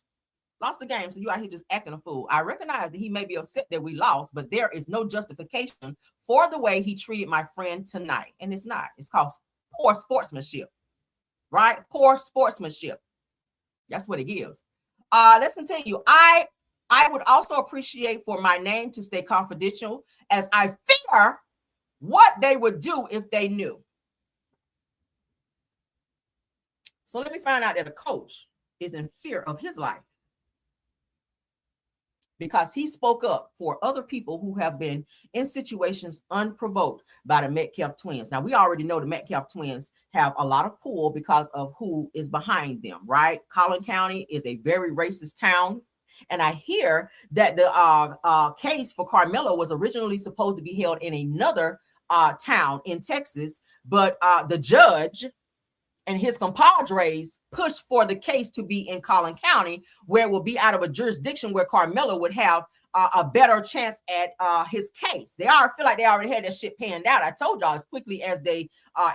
the game, so you out here just acting a fool. I recognize that he may be upset that we lost, but there is no justification for the way he treated my friend tonight. And it's not. It's called poor sportsmanship, right? Poor sportsmanship. That's what it gives. Let's continue. I would also appreciate for my name to stay confidential, as I fear what they would do if they knew. So let me find out that a coach is in fear of his life, because he spoke up for other people who have been in situations unprovoked by the Metcalf twins. Now, we already know the Metcalf twins have a lot of pull because of who is behind them, right? Collin County is a very racist town. And I hear that the case for Karmelo was originally supposed to be held in another town in Texas, but the judge and his compadres pushed for the case to be in Collin County, where it will be out of a jurisdiction where Karmelo would have a better chance at his case. They already feel like they already had that shit panned out. I told y'all as quickly as they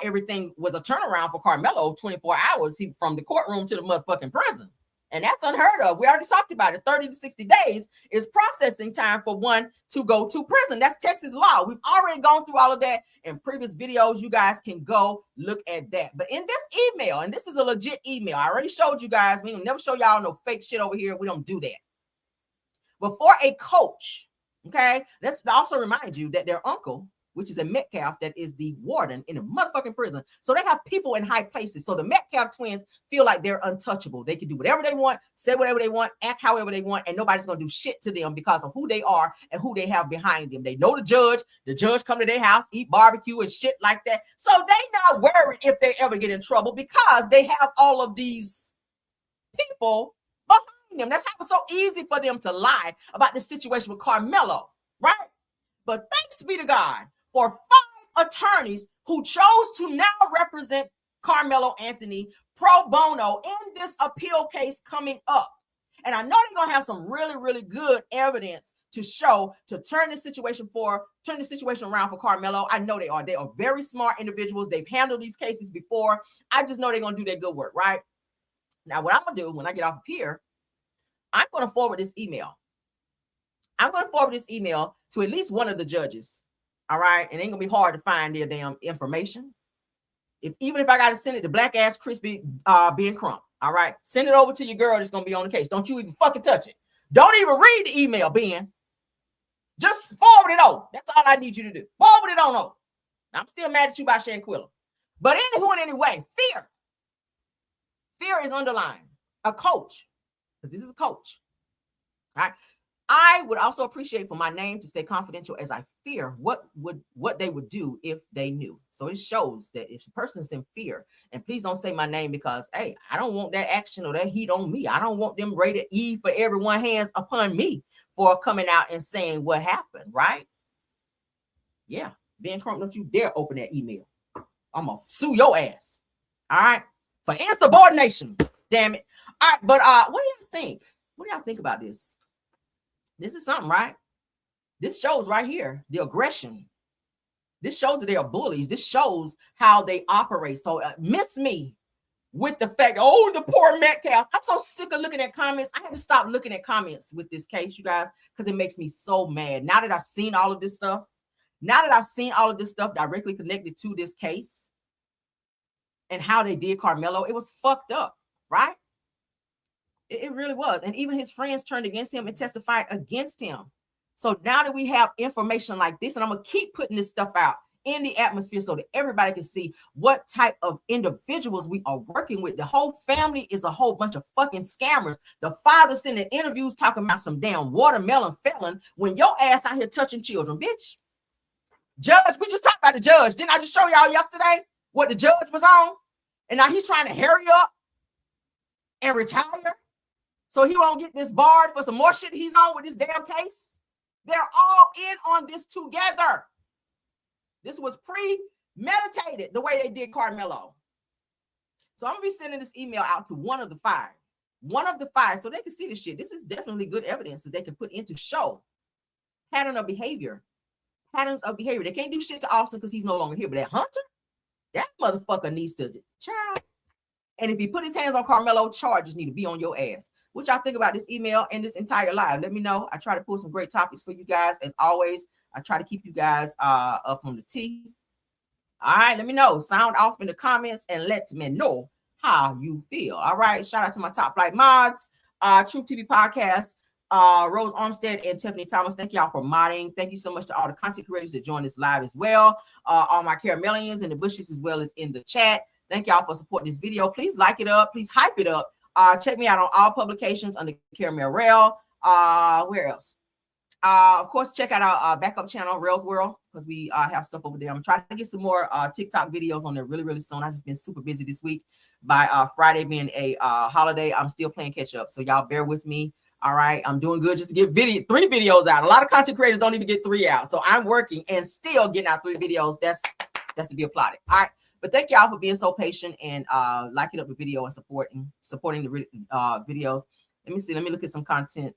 everything was a turnaround for Karmelo, 24 hours from the courtroom to the motherfucking prison. And that's unheard of. We already talked about it. 30 to 60 days is processing time for one to go to prison. That's Texas law. We've already gone through all of that in previous videos. You guys can go look at that. But in this email, and this is a legit email, I already showed you guys. We will never show y'all no fake shit over here. We don't do that. But for a coach, okay, let's also remind you that their uncle, which is a Metcalf, that is the warden in a motherfucking prison. So they have people in high places. So the Metcalf twins feel like they're untouchable. They can do whatever they want, say whatever they want, act however they want, and nobody's going to do shit to them because of who they are and who they have behind them. They know the judge come to their house, eat barbecue and shit like that. So they not worried if they ever get in trouble because they have all of these people behind them. That's how it's so easy for them to lie about this situation with Karmelo, right? But thanks be to God for 5 attorneys who chose to now represent Karmelo Anthony pro bono in this appeal case coming up. And I know they're going to have some really, really good evidence to show to turn the situation around for Karmelo. I know they are. They are very smart individuals. They've handled these cases before. I just know they're going to do their good work, right? Now, what I'm going to do when I get off of here, I'm going to forward this email. I'm going to forward this email to at least one of the judges. All right. It ain't gonna be hard to find their damn information. Even if I gotta send it to Black Ass Crispy Ben Crump. All right. Send it over to your girl that's gonna be on the case. Don't you even fucking touch it. Don't even read the email, Ben. Just forward it over. That's all I need you to do. Forward it on over. I'm still mad at you by Shanquilla. But anyway, fear. Fear is underlined. A coach. Because this is a coach. All right. I would also appreciate for my name to stay confidential as I fear what they would do if they knew. So it shows that if a person's in fear, and please don't say my name because, hey, I don't want that action or that heat on me. I don't want them rated E for everyone hands upon me for coming out and saying what happened, right? Yeah. Ben Crump, don't you dare open that email. I'm going to sue your ass. All right? For insubordination. Damn it. All right, but what do you think? What do y'all think about this? This is something, right? This shows right here the aggression. This shows that they are bullies. This shows how they operate. So miss me with the fact, oh, the poor Metcalf. I'm so sick of looking at comments. I had to stop looking at comments with this case, you guys, because it makes me so mad. Now that I've seen all of this stuff, directly connected to this case and how they did Karmelo, it was fucked up, right? It really was. And even his friends turned against him and testified against him. So now that we have information like this, and I'm going to keep putting this stuff out in the atmosphere so that everybody can see what type of individuals we are working with. The whole family is a whole bunch of fucking scammers. The father sending interviews talking about some damn watermelon felon when your ass out here touching children, bitch. Judge, we just talked about the judge. Didn't I just show y'all yesterday what the judge was on? And now he's trying to hurry up and retire so he won't get disbarred for some more shit he's on with this damn case. They're all in on this together. This was premeditated the way they did Karmelo. So I'm going to be sending this email out to one of the five so they can see this shit. This is definitely good evidence that they can put into show patterns of behavior. They can't do shit to Austin because he's no longer here. But that Hunter, that motherfucker needs to child. And if he put his hands on Karmelo, charges need to be on your ass. What y'all think about this email and this entire live? Let me know. I try to pull some great topics for you guys. As always, I try to keep you guys up on the tee. All right, let me know. Sound off in the comments and let me know how you feel. All right, shout out to my top flight mods, Truth TV Podcast, Rose Armstead and Tiffany Thomas. Thank y'all for modding. Thank you so much to all the content creators that joined this live as well. All my Caramelians in the bushes as well as in the chat. Thank y'all for supporting this video. Please like it up. Please hype it up. Check me out on all publications under Caramel Rail. Where else? Of course, check out our backup channel, Rail's World, because we have stuff over there. I'm trying to get some more TikTok videos on there really, really soon. I've just been super busy this week. By Friday being a holiday, I'm still playing catch up. So y'all bear with me. All right, I'm doing good just to get 3 videos out. A lot of content creators don't even get 3 out. So I'm working and still getting out 3 videos. That's to be applauded. All right. But thank y'all for being so patient and liking up the video and supporting the videos. Let me see. Let me look at some content.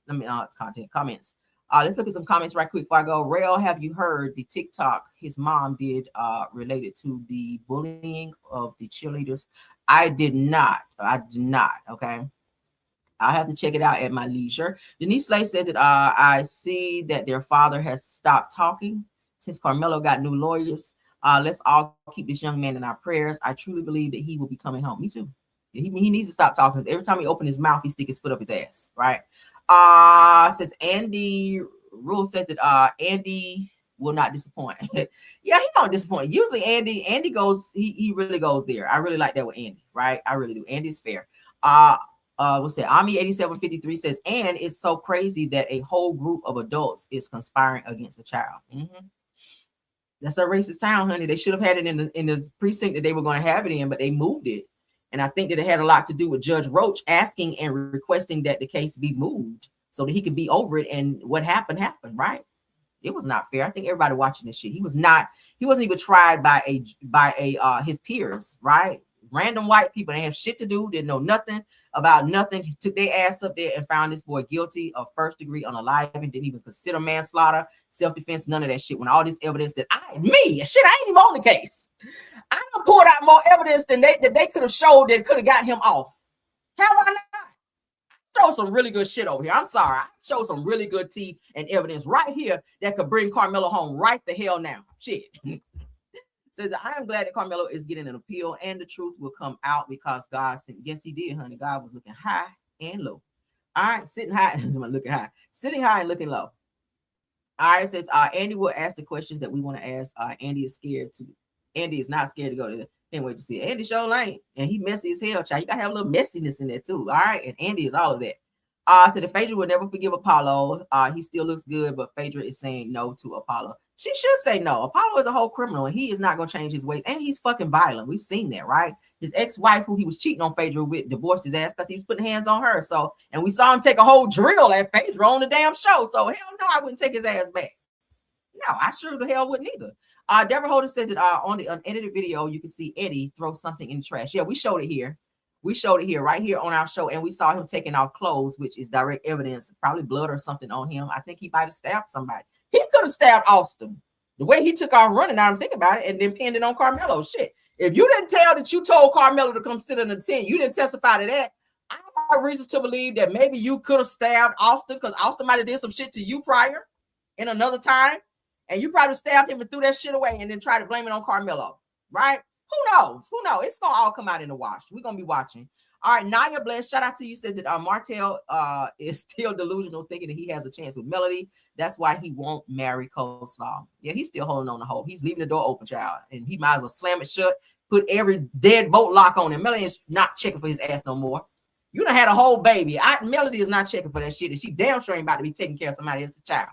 Comments. Let's look at some comments right quick before I go. Rhoa, have you heard the TikTok his mom did related to the bullying of the cheerleaders? I did not. Okay. I'll have to check it out at my leisure. Denise Slay said that I see that their father has stopped talking since Karmelo got new lawyers. Let's all keep this young man in our prayers. I truly believe that he will be coming home. Me too. He needs to stop talking. Every time he opens his mouth, he sticks his foot up his ass. Right? Says Andy. Rule says that Andy will not disappoint. Yeah, he don't disappoint. Usually Andy goes. He really goes there. I really like that with Andy. Right? I really do. Andy's fair. What's that? Ami 8753 says, and it's so crazy that a whole group of adults is conspiring against a child. That's a racist town, honey. They should have had it in the precinct that they were going to have it in, but they moved it. And I think that it had a lot to do with Judge Roach asking and requesting that the case be moved so that he could be over it. And what happened, right? It was not fair. I think everybody watching this shit. He wasn't even tried by his peers, right? Random white people, they have shit to do, didn't know nothing about nothing, took their ass up there and found this boy guilty of first-degree unaliving, didn't even consider manslaughter, self-defense, none of that shit. When all this evidence that I ain't even on the case. I done poured out more evidence than they could have showed that could have got him off. Have I not? Show some really good shit over here. I'm sorry. I showed some really good tea and evidence right here that could bring Karmelo home right the hell now. Shit. Says, I am glad that Karmelo is getting an appeal and the truth will come out because God sent. Yes, he did, honey. God was looking high and low. All right, sitting high and looking high. Sitting high and looking low. All right, it says Andy will ask the questions that we want to ask. Andy is not scared to go to the. Can't wait to see it. Andy show ain't, and he messy as hell, child. You gotta have a little messiness in there too. All right, and Andy is all of that. Said that Phaedra will never forgive Apollo. He still looks good, but Phaedra is saying no to Apollo. She should say no. Apollo is a whole criminal, and he is not going to change his ways. And he's fucking violent. We've seen that, right? His ex-wife, who he was cheating on Phaedra with, divorced his ass because he was putting hands on her. So, and we saw him take a whole drill at Phaedra on the damn show. So, hell no, I wouldn't take his ass back. No, I sure the hell wouldn't either. Deborah Holden said that on the unedited video, you can see Eddie throw something in the trash. Yeah, we showed it here. We showed it here, right here on our show, and we saw him taking off clothes, which is direct evidence, probably blood or something on him. I think he might have stabbed somebody. He could have stabbed Austin. The way he took off running, I don't think about it, and then pinned it on Karmelo. Shit. If you didn't tell that you told Karmelo to come sit in the tent, you didn't testify to that, I have reason to believe that maybe you could have stabbed Austin because Austin might have did some shit to you prior in another time, and you probably stabbed him and threw that shit away and then tried to blame it on Karmelo, right? Who knows? It's going to all come out in the wash. We're going to be watching. All right, Naya Bless, shout out to you, says that Martell is still delusional, thinking that he has a chance with Melody. That's why he won't marry Coleslaw. Yeah, he's still holding on to hope. He's leaving the door open, child, and he might as well slam it shut, put every dead bolt lock on him. Melody is not checking for his ass no more. You done had a whole baby. Melody is not checking for that shit, and she damn sure ain't about to be taking care of somebody else's child.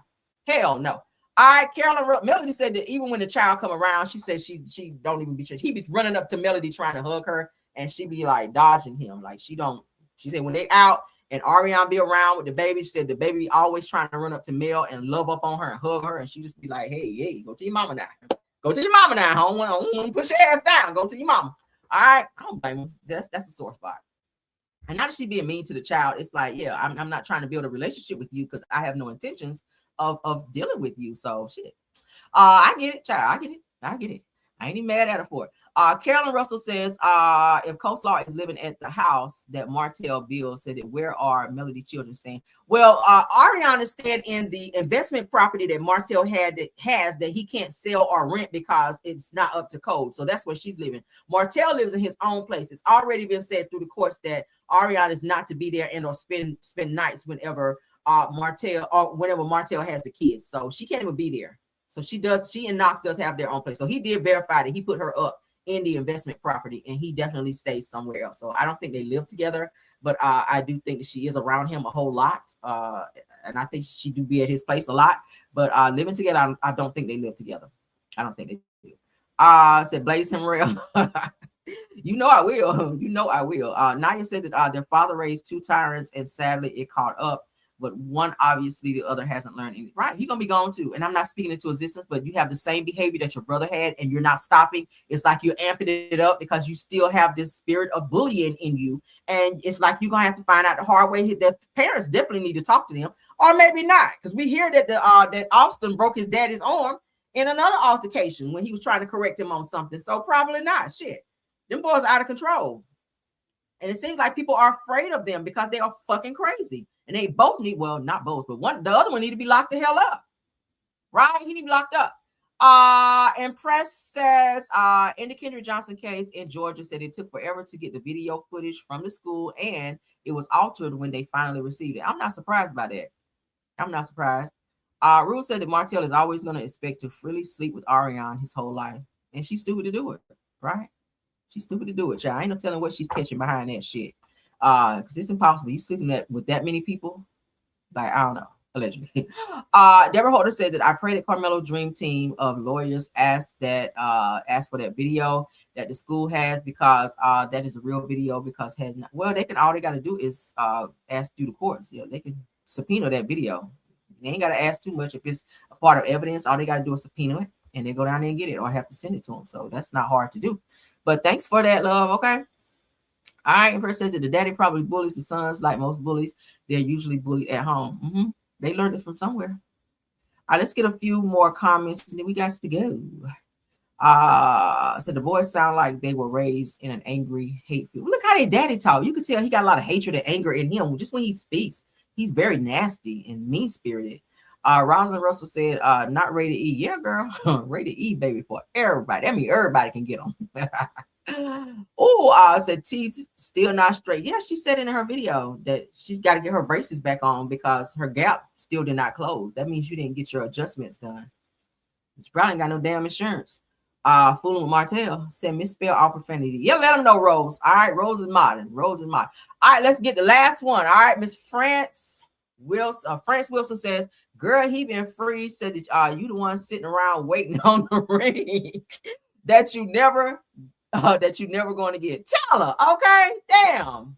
Hell no. All right, Melody said that even when the child come around, she said she don't even be sure. He be running up to Melody trying to hug her, and she be like dodging him. Like she said when they out and Arionne be around with the baby, she said the baby always trying to run up to Mel and love up on her and hug her, and she just be like, hey, go to your mama now. Go to your mama now, home. I don't want to push your ass down. Go to your mama. All right, I don't blame him. That's a sore spot. And not that she being mean to the child, it's like, yeah, I'm not trying to build a relationship with you because I have no intentions of dealing with you. So shit. I get it, child. I get it. I ain't even mad at her for it. Carolyn Russell says, if Coleslaw is living at the house that Martell built, said that where are Melody children staying? Well, Arionne is staying in the investment property that Martell has that he can't sell or rent because it's not up to code. So that's where she's living. Martell lives in his own place. It's already been said through the courts that Arionne is not to be there and or spend nights whenever Martell has the kids. So she can't even be there. So she and Knox does have their own place. So he did verify that he put her up in the investment property and he definitely stays somewhere else. So I don't think they live together, but I do think that she is around him a whole lot. And I think she do be at his place a lot, but living together, I don't think they live together. I don't think they do. Said Blaze him real. You know I will. Naya said that their father raised two tyrants and sadly it caught up. but one obviously the other hasn't learned anything. Right? You're gonna be gone too. And I'm not speaking into existence, but you have the same behavior that your brother had, and you're not stopping. It's like you're amping it up because you still have this spirit of bullying in you, and it's like you're gonna have to find out the hard way that parents definitely need to talk to them, or maybe not, because we hear that that Austin broke his daddy's arm in another altercation when he was trying to correct him on something. So probably not. Shit, them boys are out of control. And it seems like people are afraid of them because they are fucking crazy. And they both need, well, not both, but the other one need to be locked the hell up. Right? He need to be locked up. And press says, in the Kendrick Johnson case in Georgia, said it took forever to get the video footage from the school, and it was altered when they finally received it. I'm not surprised by that. I'm not surprised. Rhoa said that Martell is always going to expect to freely sleep with Arionne his whole life. And she's stupid to do it, right? She's stupid to do it, y'all. I ain't no telling what she's catching behind that shit. Because it's impossible. You sleeping with that many people? Like, I don't know. Allegedly. Deborah Holder said that I pray that Karmelo dream team of lawyers asked for that video that the school has, because that is the real video, because has not, well, all they got to do is ask through the courts. Yeah, they can subpoena that video. They ain't got to ask too much. If it's a part of evidence, all they got to do is subpoena it, and they go down there and get it, or have to send it to them. So that's not hard to do. But thanks for that, love. Okay. All right. And first says that the daddy probably bullies the sons like most bullies. They're usually bullied at home. They learned it from somewhere. All right, let's get a few more comments, and then we got to go. So the boys sound like they were raised in an angry, hate-filled. Look how their daddy talk. You can tell he got a lot of hatred and anger in him just when he speaks. He's very nasty and mean-spirited. Rosalind Russell said, not rated E. Yeah, girl. Rated E, baby, for everybody. I mean, everybody can get them. Said teeth still not straight. Yeah, she said in her video that she's got to get her braces back on because her gap still did not close. That means you didn't get your adjustments done. She probably ain't got no damn insurance. Fooling with Martell said misspell all profanity. Yeah, let them know, Rose. All right, Rose is modern. Rose is modern. All right, let's get the last one. All right, Miss France Wilson. France Wilson says, girl, he been free. Said that you the one sitting around waiting on the ring that you never going to get. Tell her, okay? Damn,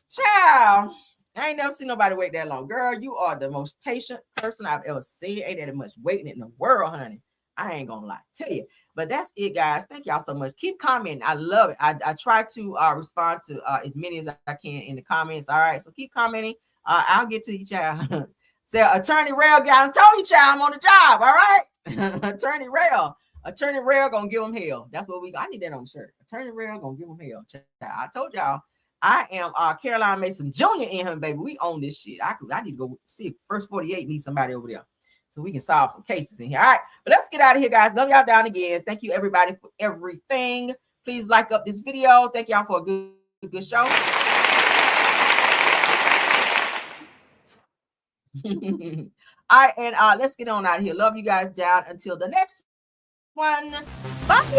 child. I ain't never seen nobody wait that long. Girl, you are the most patient person I've ever seen. Ain't that much waiting in the world, honey. I ain't gonna lie. Tell you. But that's it, guys. Thank y'all so much. Keep commenting. I love it. I try to respond to as many as I can in the comments. All right. So keep commenting. I'll get to you, child. So Attorney Rhoa got told you, child, I'm on the job. All right. Attorney Rhoa gonna give him hell. That's what I need that on the shirt. Attorney Rhoa gonna give him hell. Child. I told y'all I am Caroline Mason Jr. in him, baby. We own this shit. I need to go see if First 48 needs somebody over there, so we can solve some cases in here. All right, but let's get out of here, guys. Love y'all down again. Thank you, everybody, for everything. Please like up this video. Thank y'all for a good show. All right, and let's get on out of here. Love you guys down until the next one. Bye.